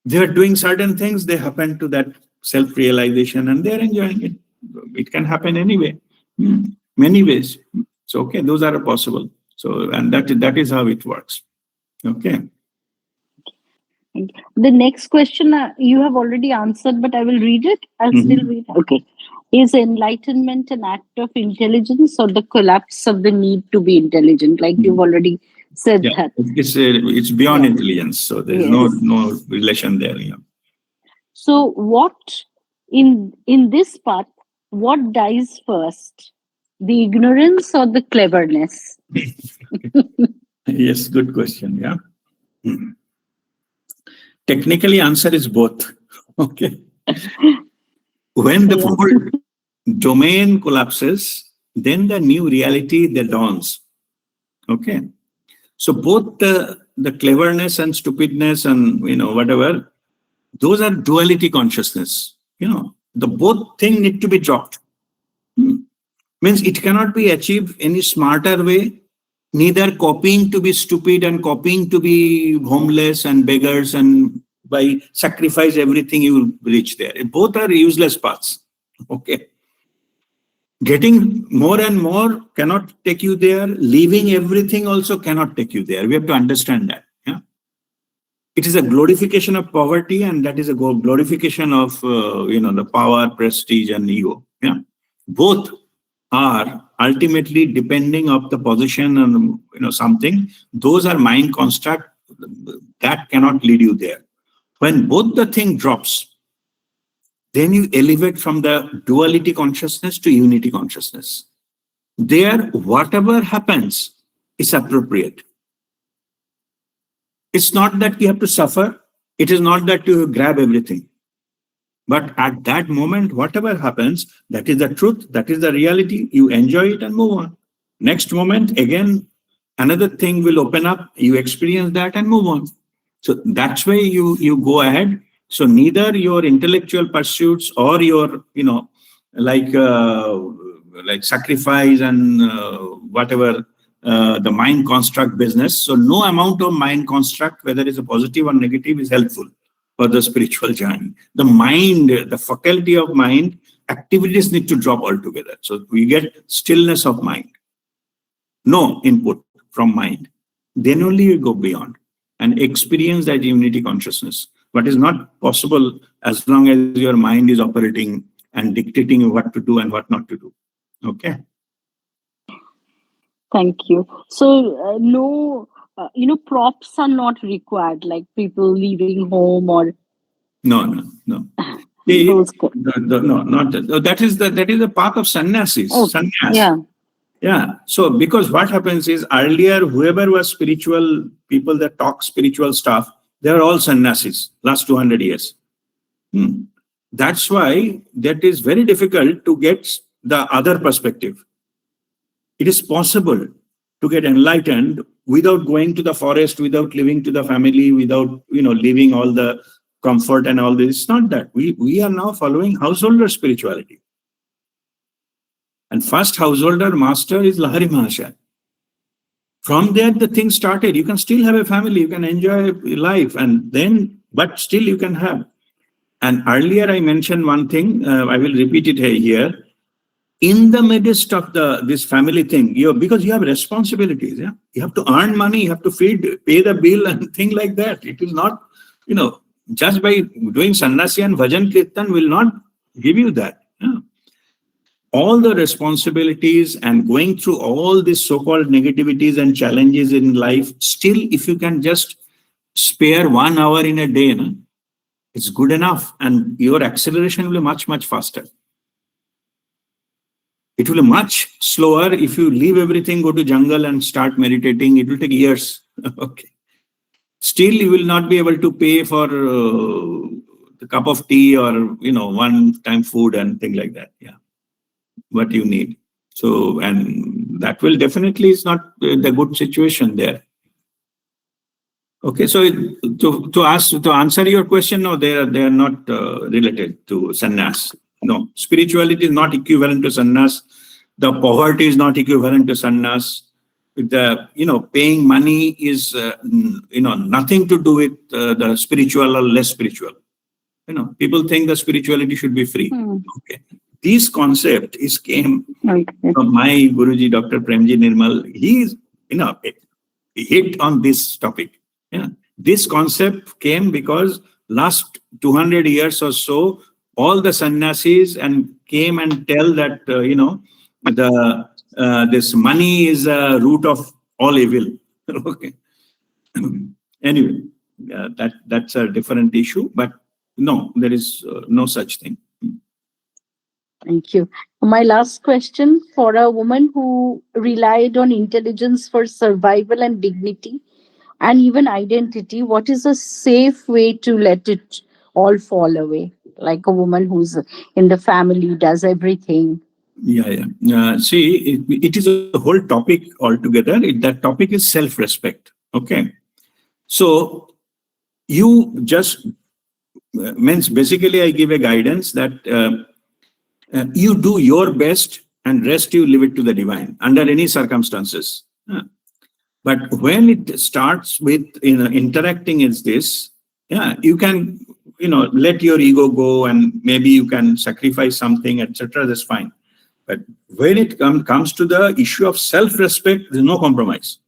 They are doing certain things. They happen to that self-realization and they are enjoying it. It can happen anyway. Many ways. So, okay, those are possible. So, and that is how it works. Okay. The next question you have already answered, but I will read it. I'll still read. Okay. Is enlightenment an act of intelligence or the collapse of the need to be intelligent? Like you've already said Yeah, that. it's beyond Yeah. intelligence, so there's Yes. no relation there. Yeah. So what in this path, what dies first? The ignorance or the cleverness? Yes, good question. Yeah. Technically, answer is both. Okay. When the Yeah. whole domain collapses, then the new reality that dawns. Okay. So both the cleverness and stupidness and whatever, those are duality consciousness. The both thing need to be dropped. Means it cannot be achieved any smarter way. Neither copying to be stupid and copying to be homeless and beggars and by sacrifice everything you will reach there. Both are useless paths. Okay. Getting more and more cannot take you there. Leaving everything also cannot take you there. We have to understand that. Yeah. It is a glorification of poverty, and that is a glorification of the power, prestige, and ego. Yeah. Both are ultimately depending of the position and something. Those are mind construct that cannot lead you there. When both the thing drops, then you elevate from the duality consciousness to unity consciousness. There, whatever happens is appropriate. It's not that you have to suffer. It is not that you grab everything. But at that moment, whatever happens, that is the truth, that is the reality. You enjoy it and move on. Next moment, again, another thing will open up. You experience that and move on. So that's why you go ahead. So neither your intellectual pursuits or your, like sacrifice and whatever, the mind construct business. So no amount of mind construct, whether it's a positive or negative, is helpful for the spiritual journey. The mind, the faculty of mind, activities need to drop altogether. So we get stillness of mind, no input from mind. Then only you go beyond and experience that unity consciousness. But is not possible as long as your mind is operating and dictating you what to do and what not to do. Okay. Thank you. So no, props are not required, like people leaving home or No. those. No, not that. That is the path of sannyasis. Oh, Sannyas. yeah. Yeah. So because what happens is earlier, whoever was spiritual people that talk spiritual stuff, they are all sannyasis last 200 years. That's why that is very difficult to get the other perspective. It is possible to get enlightened without going to the forest, without living to the family, without leaving all the comfort and all this. It's not that. We are now following householder spirituality. And first householder master is Lahari Mahashaya. From there, the thing started. You can still have a family, you can enjoy life, but still you can have. And earlier I mentioned one thing, I will repeat it here. In the midst of this family thing, because you have responsibilities, yeah, you have to earn money, you have to pay the bill and things like that. It is not, just by doing sannyasi and bhajan kirtan will not give you that. Yeah. All the responsibilities and going through all these so-called negativities and challenges in life, still, if you can just spare 1 hour in a day, it's good enough, and your acceleration will be much, much faster. It will be much slower if you leave everything, go to jungle and start meditating. It will take years. Okay. Still, you will not be able to pay for the cup of tea or, one-time food and things like that. Yeah. What you need. So, and that will definitely is not the good situation there. Okay, so to answer your question, no, they are not related to sannyas. No, spirituality is not equivalent to sannyas. The poverty is not equivalent to sannyas. The paying money is nothing to do with the spiritual or less spiritual. People think the spirituality should be free. Okay, this concept came from my Guruji, Dr. Premji Nirmal. He hit on this topic. Yeah. This concept came because last 200 years or so, all the sannyasis and came and tell that, this money is a root of all evil. Okay. Anyway, that's a different issue, but no, there is no such thing. Thank you. My last question: for a woman who relied on intelligence for survival and dignity and even identity, what is a safe way to let it all fall away? Like a woman who's in the family, does everything. Yeah. See, it is a whole topic altogether. That topic is self-respect. Okay. So you just means basically I give a guidance that you do your best and rest you leave it to the divine under any circumstances. But when it starts with interacting is this, you can let your ego go and maybe you can sacrifice something, etc. That's fine. But when it comes to the issue of self-respect, there's no compromise.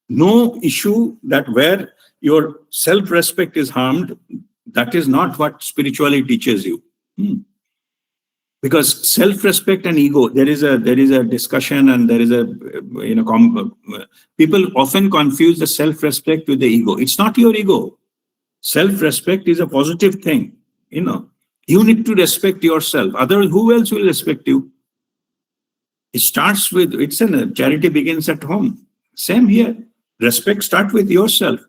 No issue that where your self-respect is harmed. That is not what spirituality teaches you. Because self-respect and ego, there is a discussion, and there is a people often confuse the self-respect with the ego. It's not your ego. Self-respect is a positive thing. You need to respect yourself. Otherwise, who else will respect you? It starts with, charity begins at home. Same here. Respect starts with yourself.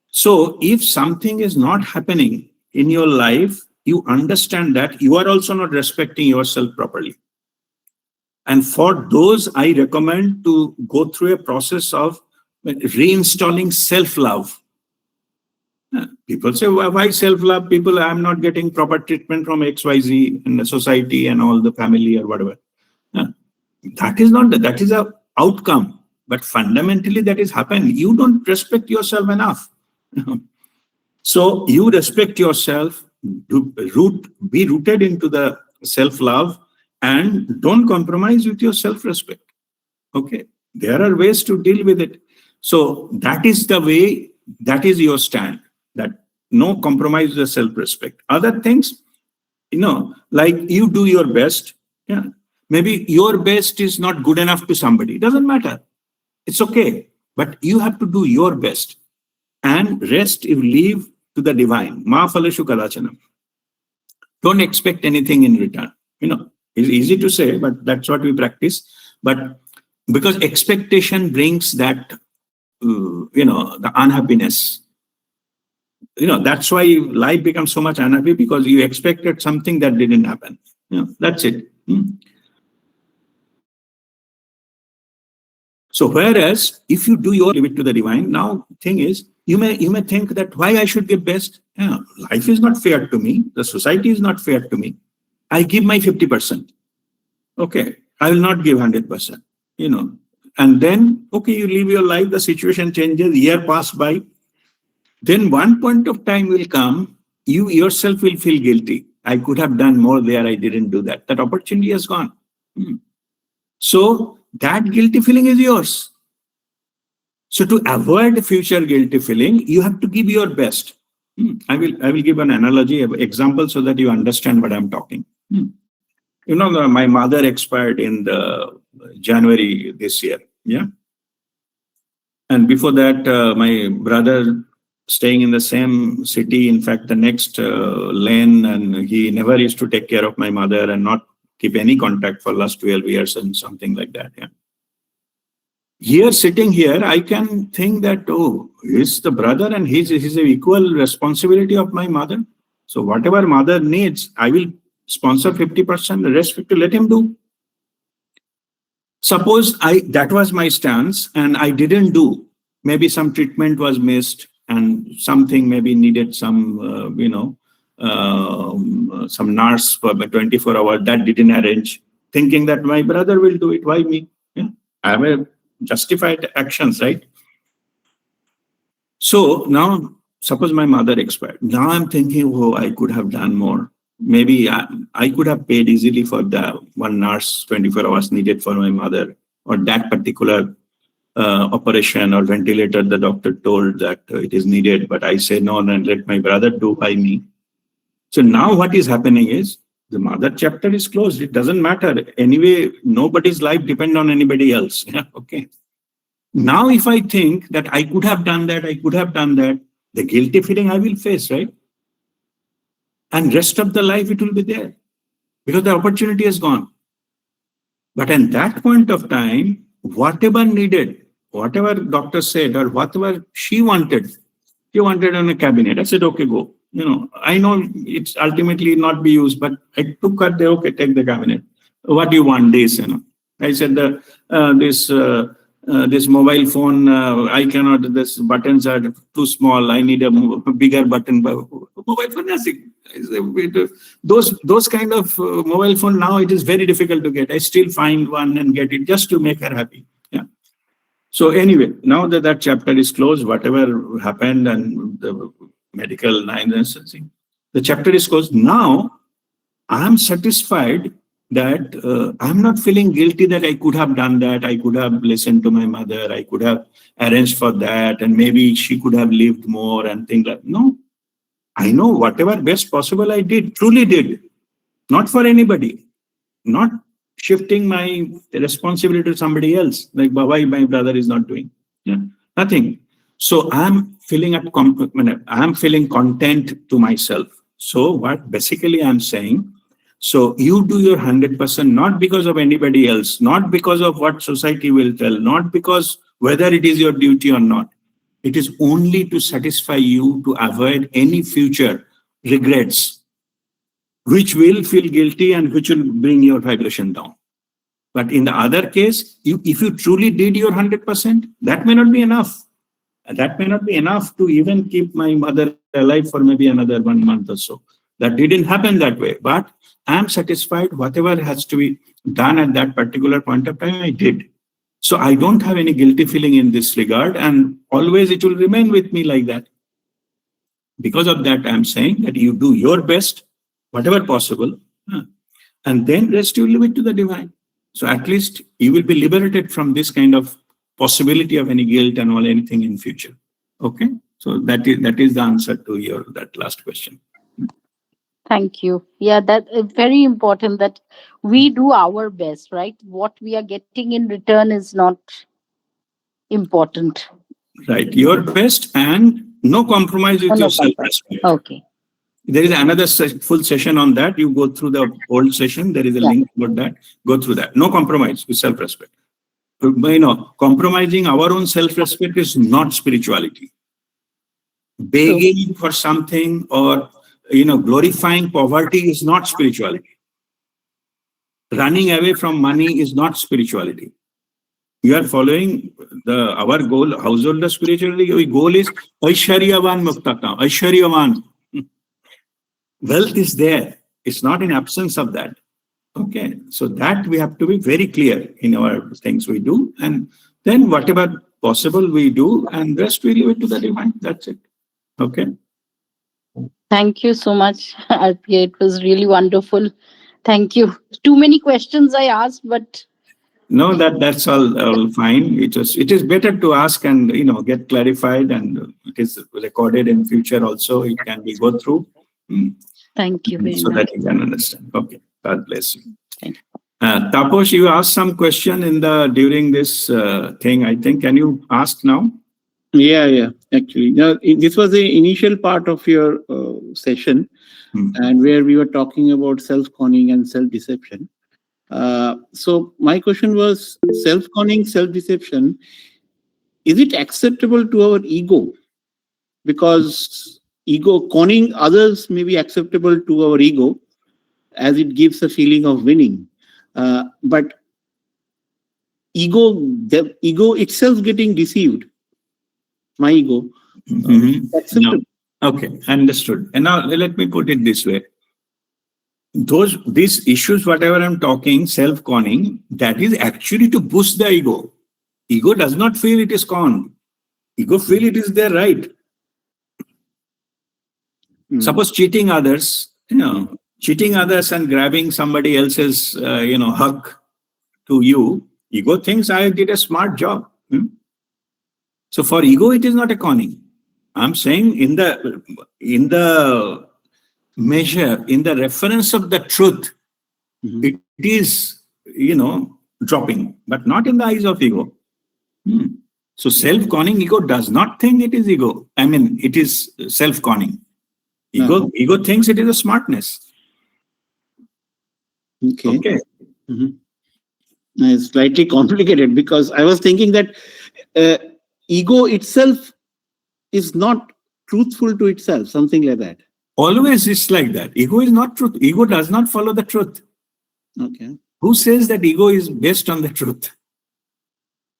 So if something is not happening in your life, you understand that you are also not respecting yourself properly. And for those, I recommend to go through a process of reinstalling self-love. People say, why self-love? People, I'm not getting proper treatment from XYZ in the society and all the family or whatever. That is not, that is a outcome. But fundamentally that is happening. You don't respect yourself enough. So you respect yourself, be rooted into the self-love, and don't compromise with your self-respect. Okay. There are ways to deal with it. So that is the way, that is your stand, that no compromise with the self-respect. Other things, like you do your best. Yeah. Maybe your best is not good enough to somebody. It doesn't matter. It's okay. But you have to do your best. And rest you leave to the divine. Ma phalashu kadachanam. Don't expect anything in return. It's easy to say, but that's what we practice. But because expectation brings that, the unhappiness. That's why life becomes so much unhappy, because you expected something that didn't happen. That's it. So whereas if you do your leave it to the divine, now thing is, you may think that why I should give best. Life is not fair to me. The society is not fair to me. I give my 50%. Okay, I will not give 100%. And then you live your life. The situation changes. Year pass by. Then one point of time will come. You yourself will feel guilty. I could have done more there. I didn't do that. That opportunity has gone. So that guilty feeling is yours. So to avoid future guilty feeling, you have to give your best. I will give an analogy, an example, so that you understand what I'm talking. My mother expired in the January this year. Yeah. And before that, my brother staying in the same city, in fact, the next lane, and he never used to take care of my mother and not keep any contact for last 12 years and something like that. Yeah. Here, sitting here, I can think that, he's the brother and he's an equal responsibility of my mother. So whatever mother needs, I will sponsor 50%, the rest 50%, let him do. Suppose that was my stance and I didn't do. Maybe some treatment was missed and something maybe needed some, some nurse for 24 hours that didn't arrange, thinking that my brother will do it. Why me? Yeah. I have a justified actions, right? So now, suppose my mother expired. Now I'm thinking, I could have done more. Maybe I could have paid easily for the one nurse 24 hours needed for my mother, or that particular operation or ventilator the doctor told that it is needed. But I say no, and let my brother do by me. So now what is happening is the mother chapter is closed. It doesn't matter. Anyway, nobody's life depends on anybody else. Yeah, okay. Now, if I think that I could have done that, the guilty feeling I will face, right? And rest of the life it will be there because the opportunity is gone. But at that point of time, whatever needed, whatever doctor said or whatever she wanted on a cabinet. I said, okay, go. I know it's ultimately not be used, but I took her there, okay, take the cabinet. What do you want this, I said, this mobile phone, I cannot, this buttons are too small. I need a bigger button. Mobile phone, nothing. Those kind of mobile phone now, it is very difficult to get. I still find one and get it just to make her happy. Yeah. So anyway, now that chapter is closed, whatever happened and the medical nonsense, the chapter is closed. Now I am satisfied that I'm not feeling guilty that I could have done that. I could have listened to my mother. I could have arranged for that. And maybe she could have lived more and things like that. No, I know whatever best possible I did, truly did. Not for anybody. Not shifting my responsibility to somebody else. Like why my brother is not doing. Yeah, nothing. So I'm feeling content to myself. So what basically I'm saying, so you do your 100%, not because of anybody else, not because of what society will tell, not because whether it is your duty or not. It is only to satisfy you, to avoid any future regrets, which will feel guilty and which will bring your vibration down. But in the other case, if you truly did your 100%, that may not be enough. That may not be enough to even keep my mother alive for maybe another 1 month or so. That didn't happen that way. But I'm satisfied whatever has to be done at that particular point of time, I did. So I don't have any guilty feeling in this regard. And always it will remain with me like that. Because of that, I'm saying that you do your best, whatever possible. And then rest you leave it to the divine. So at least you will be liberated from this kind of possibility of any guilt and all anything in future. Okay, so that is the answer to that last question. Thank you. Yeah, that is very important that we do our best, right? What we are getting in return is not important. Right, your best and no compromise with your self-respect. Okay. There is another full session on that. You go through the old session. There is a link about that. Go through that. No compromise with self-respect. Compromising our own self-respect is not spirituality. Begging for something or glorifying poverty is not spirituality. Running away from money is not spirituality. You are following our goal, householder spirituality. Our goal is Aishwaryavan Muktata. Aishwaryavan. Wealth is there. It's not in absence of that. Okay, so that we have to be very clear in our things we do, and then whatever possible we do, and rest we leave it to the divine. That's it. Okay. Thank you so much, RPA. It was really wonderful. Thank you. Too many questions I asked, but no, that's all fine. It is better to ask and get clarified, and it is recorded in future also. It can be go through. Thank you very so much. that you can understand. Okay, God bless you. Taposh, you asked some question during this thing. I think. Can you ask now? Yeah. Actually, now this was the initial part of your session, and where we were talking about self-conning and self-deception. So my question was: self-conning, self-deception, is it acceptable to our ego? Because ego conning others may be acceptable to our ego, as it gives a feeling of winning, but the ego itself getting deceived. My ego. No. Okay, understood. And now let me put it this way. These issues, whatever I'm talking, self-conning, that is actually to boost the ego. Ego does not feel it is conned. Ego feel it is their right. Suppose cheating others, and grabbing somebody else's, hug to you, ego thinks I did a smart job. So for ego, it is not a conning. I'm saying in the measure in the reference of the truth, Mhm. it is, dropping, but not in the eyes of ego. So self-conning ego does not think it is ego. I mean, it is self-conning. Ego thinks it is a smartness. Okay. Okay. Mhm. It's slightly complicated because I was thinking that ego itself is not truthful to itself, something like that. Always it's like that. Ego is not truth. Ego does not follow the truth. Okay. Who says that ego is based on the truth?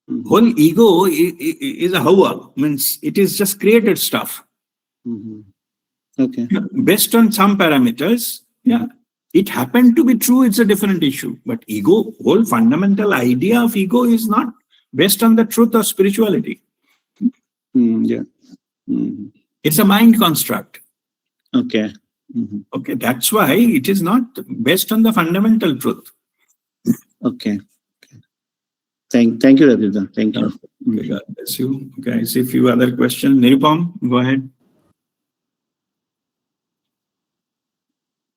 Mhm. Whole ego is a hawa, means it is just created stuff. Mhm. Okay. Based on some parameters, yeah. It happened to be true, it's a different issue. But ego, whole fundamental idea of ego is not based on the truth or spirituality. Yeah. Mhm. It's a mind construct. Okay. Mhm. Okay, that's why it is not based on the fundamental truth. Okay. Thank you, Radhika. Thank you. Okay, God bless you. Okay, I see a few other questions. Nirupam, go ahead.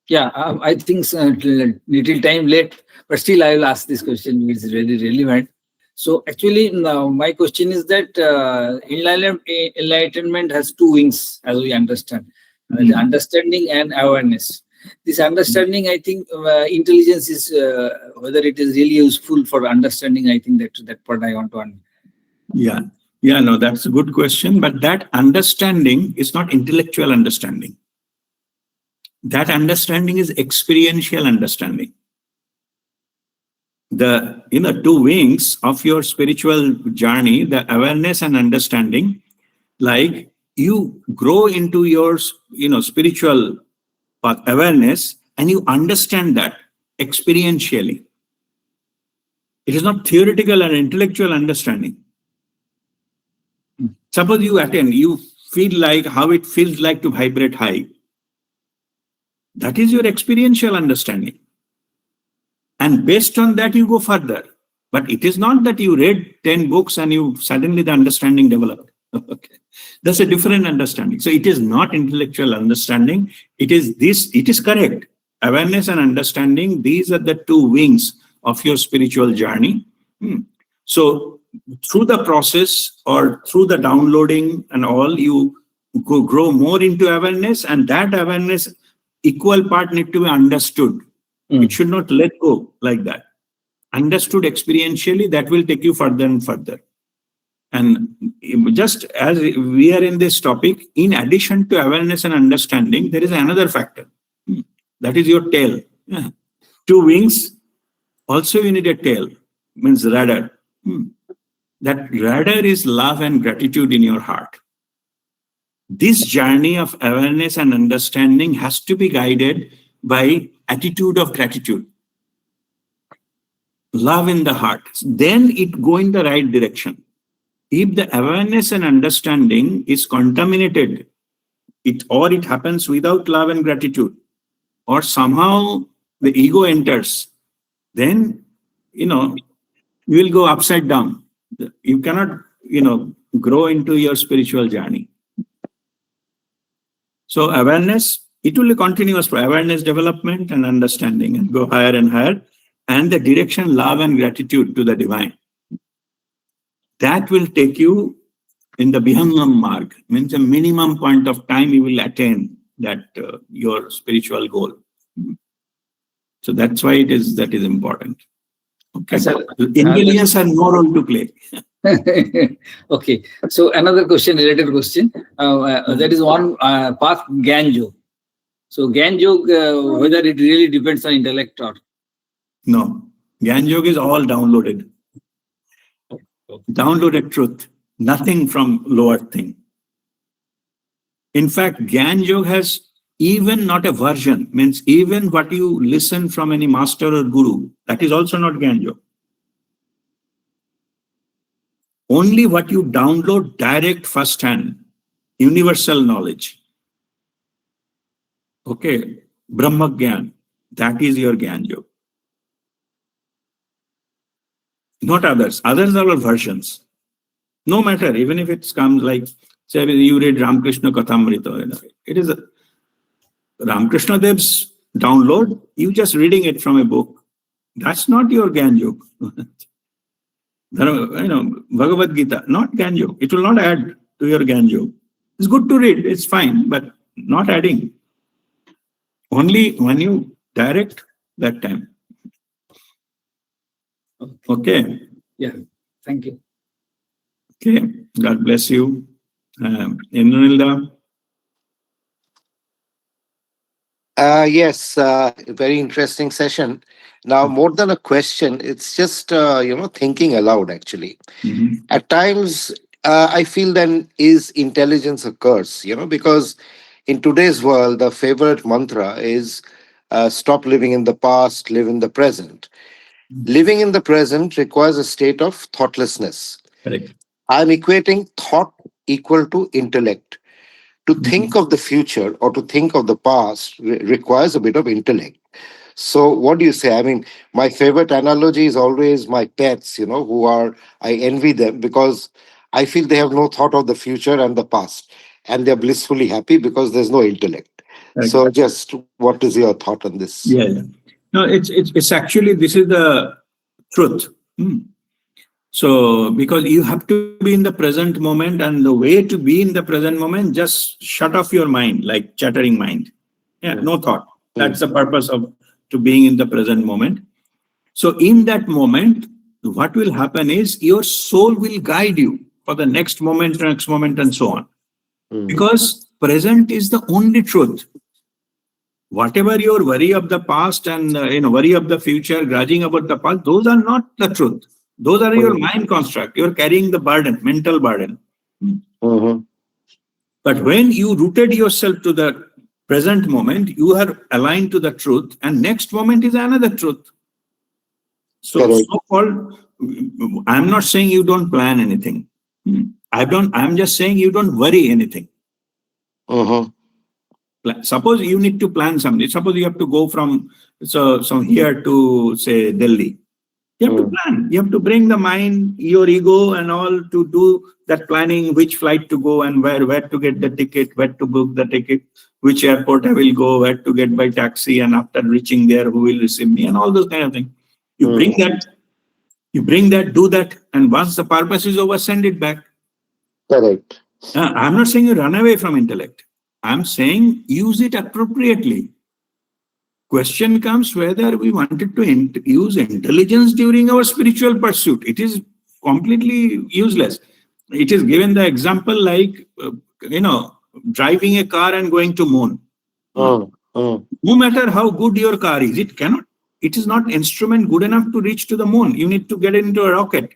Yeah, I think little time late, but still I will ask this question. It's really relevant. So actually, now my question is that enlightenment has two wings, as we understand, the understanding and awareness. This understanding, I think, intelligence is whether it is really useful for understanding. I think that part I want to understand. Yeah, no, that's a good question. But that understanding is not intellectual understanding. That understanding is experiential understanding. The two wings of your spiritual journey, the awareness and understanding, like you grow into your spiritual path, awareness, and you understand that experientially. It is not theoretical and intellectual understanding. Suppose you attend, you feel like how it feels like to vibrate high. That is your experiential understanding. And based on that, you go further. But it is not that you read 10 books and you suddenly the understanding developed. Okay. That's a different understanding. So it is not intellectual understanding. It is correct. Awareness and understanding, these are the two wings of your spiritual journey. So through the process or through the downloading and all, you grow more into awareness, and that awareness equal part need to be understood. It should not let go like that. Understood experientially, that will take you further and further. And just as we are in this topic, in addition to awareness and understanding, there is another factor. That is your tail. Two wings, also you need a tail, means rudder. That rudder is love and gratitude in your heart. This journey of awareness and understanding has to be guided by attitude of gratitude. Love in the heart. Then it go in the right direction. If the awareness and understanding is contaminated, it happens without love and gratitude, or somehow the ego enters, then you will go upside down. You cannot grow into your spiritual journey. So awareness, it will be continuous for awareness development and understanding, and go higher and higher, and the direction love and gratitude to the divine. That will take you in the Vihangam marg, means a minimum point of time you will attain that your spiritual goal. So that's why that is important. Okay. Intelligence has no role to play. Okay. So another question, related question. That is one path, Gyan. So Gyan, whether it really depends on intellect or no. Gyan is all downloaded. Downloaded truth. Nothing from lower thing. In fact, Gyan Yoga has even not a version, means even what you listen from any master or guru, that is also not Gyan Yoga. Only what you download direct first-hand, universal knowledge. Okay, Brahma Gyan, that is your Gyan Yoga. Not others. Others are all versions. No matter, even if it comes like, say, you read Ramakrishna Kathamrita, it is Ramakrishna Dev's download, you just reading it from a book. That's not your Gyan Yog. Bhagavad Gita, not Gyan Yog. It will not add to your Gyan Yog. It's good to read, it's fine, but not adding. Only when you direct that time. Okay. Yeah. Thank you. Okay. God bless you. Indranilda. Yes, very interesting session. Now, more than a question, it's just, thinking aloud, actually. Mhm. At times, I feel then, is intelligence a curse? Because in today's world, the favorite mantra is stop living in the past, live in the present. Living in the present requires a state of thoughtlessness. Correct. I'm equating thought equal to intellect. To think of the future or to think of the past requires a bit of intellect. So, what do you say? I mean, my favorite analogy is always my pets, I envy them because I feel they have no thought of the future and the past, and they're blissfully happy because there's no intellect. Correct. So, just what is your thought on this? Yeah. No, it's actually, this is the truth. So, because you have to be in the present moment, and the way to be in the present moment, just shut off your mind, like chattering mind. Yeah, no thought. That's the purpose of to being in the present moment. So, in that moment, what will happen is your soul will guide you for the next moment, and so on. Because present is the only truth. Whatever your worry of the past and worry of the future, grudging about the past, those are not the truth. Those are your mind construct. You're carrying the burden, mental burden. But when you rooted yourself to the present moment, you are aligned to the truth, and next moment is another truth. So, so-called, I'm not saying you don't plan anything. I'm just saying you don't worry anything. Suppose you need to plan something. Suppose you have to go from here to, say, Delhi. You have to plan. You have to bring the mind, your ego and all to do that planning, which flight to go and where to get the ticket, where to book the ticket, which airport I will go, where to get by taxi, and after reaching there, who will receive me, and all those kind of things. You bring that, do that, and once the purpose is over, send it back. Correct. I'm not saying you run away from intellect. I'm saying use it appropriately. Question comes whether we wanted to use intelligence during our spiritual pursuit. It is completely useless. It is given the example like, driving a car and going to moon. No matter how good your car is, it is not instrument good enough to reach to the moon. You need to get into a rocket.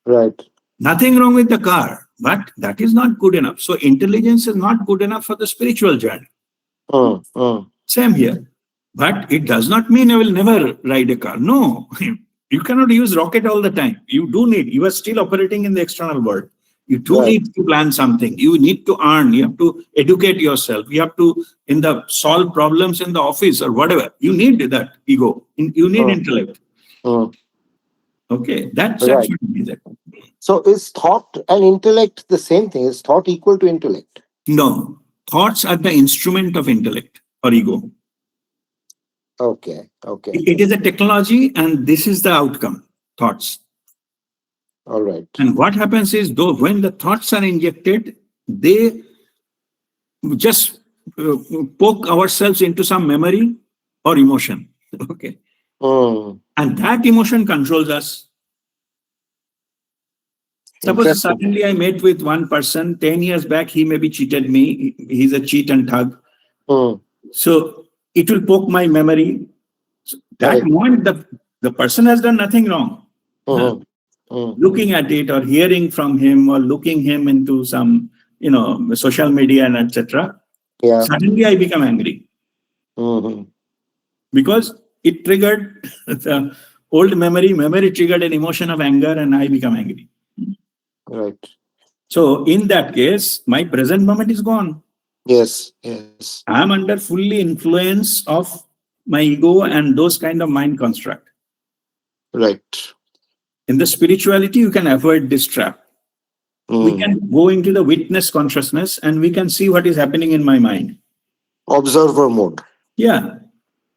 Right. Nothing wrong with the car, but that is not good enough. So intelligence is not good enough for the spiritual journey. Same here. But it does not mean I will never ride a car. No, you cannot use rocket all the time. You are still operating in the external world. You do need to plan something. You need to earn. You have to educate yourself. You have to solve problems in the office or whatever. You need that ego. You need intellect. Okay, that's actually that. So is thought and intellect the same thing? Is thought equal to intellect? No, thoughts are the instrument of intellect or ego. Okay. It is a technology, and this is the outcome, thoughts. All right. And what happens is, though, when the thoughts are injected, they just poke ourselves into some memory or emotion. Okay. And that emotion controls us. Suppose suddenly I met with one person, 10 years back, he maybe cheated me. He's a cheat and thug. So it will poke my memory. That moment, the person has done nothing wrong. Looking at it or hearing from him or looking him into some, social media and etc. Suddenly I become angry. Because it triggered the old memory triggered an emotion of anger, and I become angry. Right. So in that case, my present moment is gone. Yes. I'm under fully influence of my ego and those kind of mind construct. Right. In the spirituality, you can avoid this trap. We can go into the witness consciousness and we can see what is happening in my mind. Observer mode. Yeah.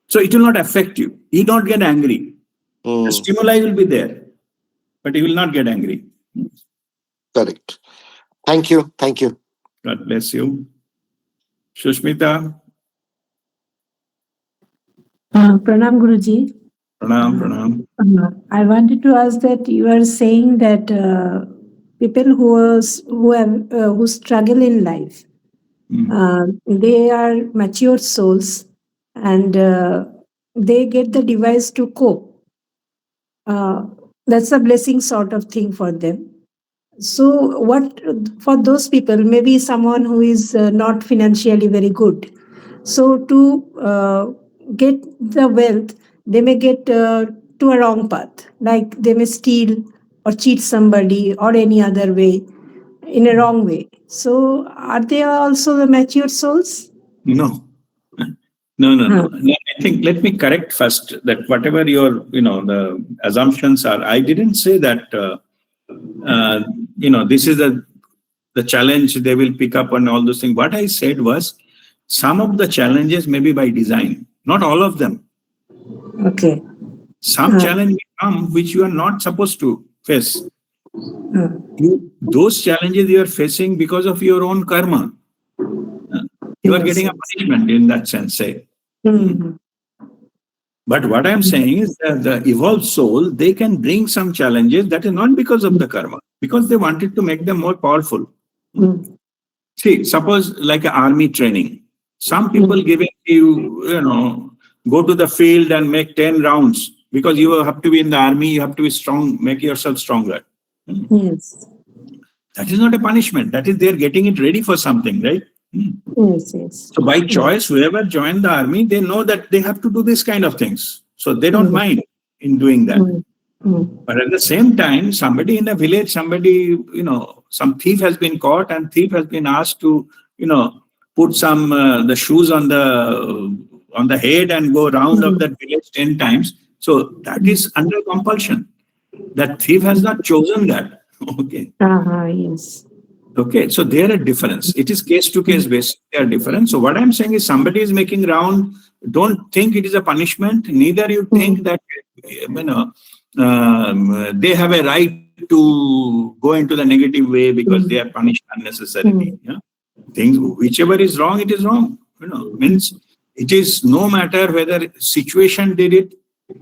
So it will not affect you. You don't get angry. The stimuli will be there, but you will not get angry. Correct. Thank you. Thank you. God bless you. Sushmita. Pranam Guruji. Pranam. I wanted to ask that you are saying that people who struggle in life, they are mature souls, and they get the device to cope. That's a blessing sort of thing for them. So, what for those people? Maybe someone who is not financially very good. So, to get the wealth, they may get to a wrong path. Like they may steal or cheat somebody or any other way, in a wrong way. So, are they also the mature souls? No. No. I think let me correct first that whatever your, the assumptions are, I didn't say that, this is the challenge they will pick up on all those things. What I said was some of the challenges may be by design, not all of them. Okay. Some challenge will come which you are not supposed to face. Those challenges you are facing because of your own karma. You are getting a punishment in that sense, say. But what I'm saying is that the evolved soul, they can bring some challenges that is not because of the karma, because they wanted to make them more powerful. See, suppose like an army training. Some people giving you, go to the field and make 10 rounds because you have to be in the army, you have to be strong, make yourself stronger. Yes. That is not a punishment. That is they're getting it ready for something, right? Yes. So by choice, whoever joined the army, they know that they have to do this kind of things. So they don't mind in doing that. But at the same time, somebody in a village, some thief has been caught and thief has been asked to, put some the shoes on the head and go round of that village 10 times. So that is under compulsion. That thief has not chosen that. Okay. Yes. Okay, so there are difference. It is case to case basis. They are different. So what I'm saying is somebody is making round. Don't think it is a punishment. Neither you think that they have a right to go into the negative way because they are punished unnecessarily. Things whichever is wrong, it is wrong. Means it is no matter whether situation did it,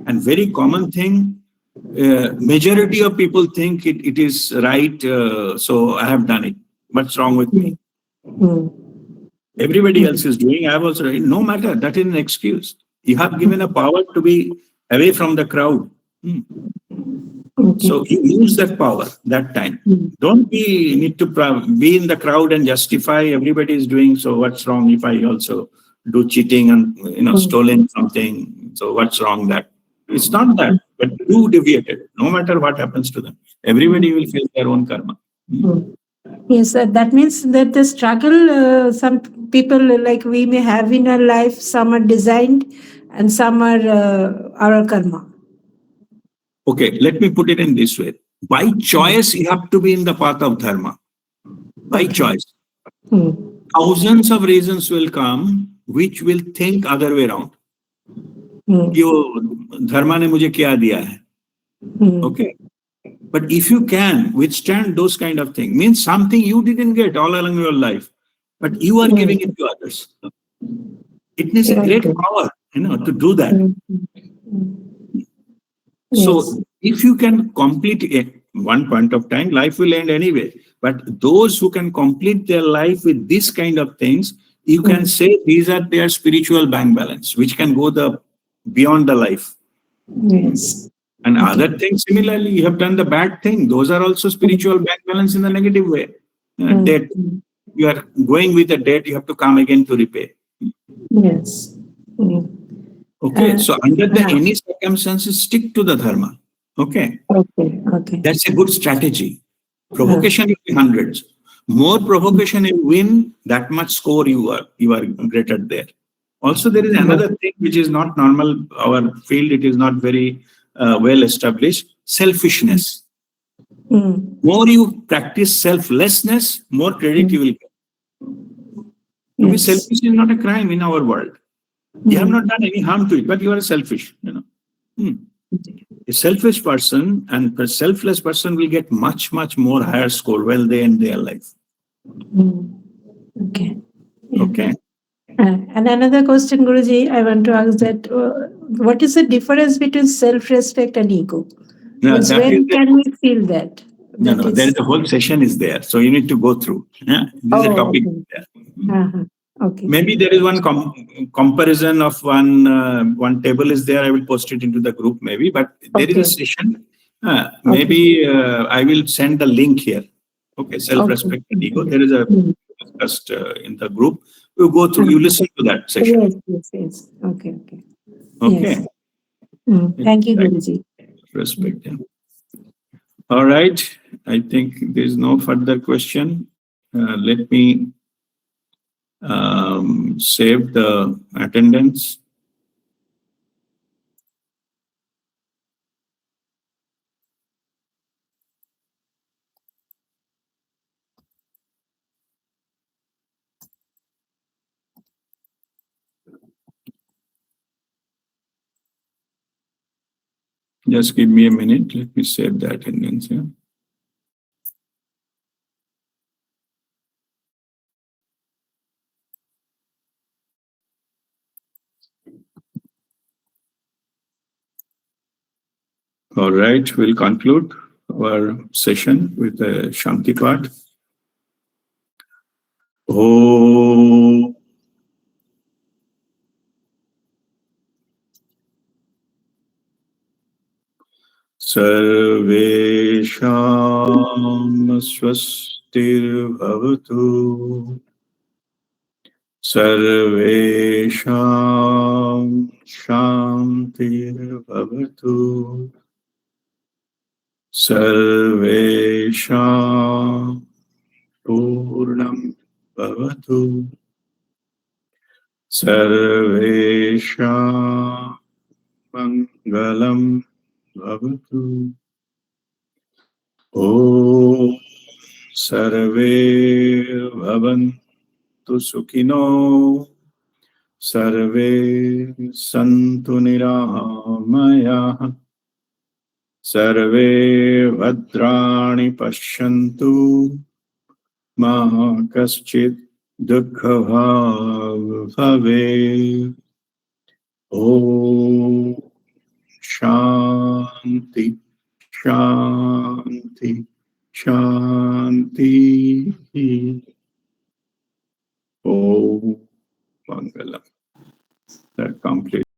and very common thing. Majority of people think it is right, so I have done it. What's wrong with me? Everybody else is doing, I have also done it. No matter, that is an excuse. You have given a power to be away from the crowd. So you use that power that time. Don't need to be in the crowd and justify everybody is doing, so what's wrong if I also do cheating and stolen something, so what's wrong that? It's not that, but you deviated, no matter what happens to them. Everybody will face their own karma. Yes, that means that the struggle, some people like we may have in our life, some are designed and some are our karma. Okay, let me put it in this way. By choice, you have to be in the path of dharma. By choice. Thousands of reasons will come which will think other way around. Dharma ne mujhe kya diya hai? Okay. But if you can withstand those kind of things, means something you didn't get all along your life, but you are giving it to others. It needs a great power, to do that. So if you can complete it, one point of time, life will end anyway. But those who can complete their life with this kind of things, you can say these are their spiritual bank balance, which can go beyond the life. Yes. And other things, similarly, you have done the bad thing. Those are also spiritual bank balance in the negative way. Debt. You are going with a debt, you have to come again to repay. Yes. Okay, so under any circumstances, stick to the dharma. Okay. Okay. That's a good strategy. Provocation will be hundreds. More provocation you win, that much score you are greater there. Also, there is another thing which is not normal. Our field, it is not very well established. Selfishness. More you practice selflessness, more credit you will get. To be Yes. selfish is not a crime in our world. You have not done any harm to it, but you are selfish. A selfish person and a selfless person will get much, much more higher score while they end their life. Okay. Yeah. Okay. And another question, Guruji, I want to ask that what is the difference between self-respect and ego? No, Means that is when can we feel that? no, there is a whole session is there, so you need to go through. Yeah, this is a topic. Okay. There. Okay. Maybe there is one comparison of one table is there. I will post it into the group maybe, but there is a session. Maybe I will send the link here. Okay, self-respect and ego. There is a discussed in the group. You go through. You listen to that session. Yes. Okay. Okay. Yes. Thank you, Guruji. Respect. Yeah. All right. I think there is no further question. Let me save the attendance. Just give me a minute. Let me save the attendance here. All right, we'll conclude our session with the Shanti part. Oh. Sarvesham swastirvavatu. Sarvesham shantirvavatu. Sarvesham Purnam Bhavatu. Sarvesham Mangalam Bhavatu. Om Sarve Bhavantu Sukhino. Sarve Santu Niramaya. Sarve Bhadrani Pashyantu. Ma Kaschit Dukha Bhave. Om Shanti Shanti Shanti. Om Mangalam. That completes.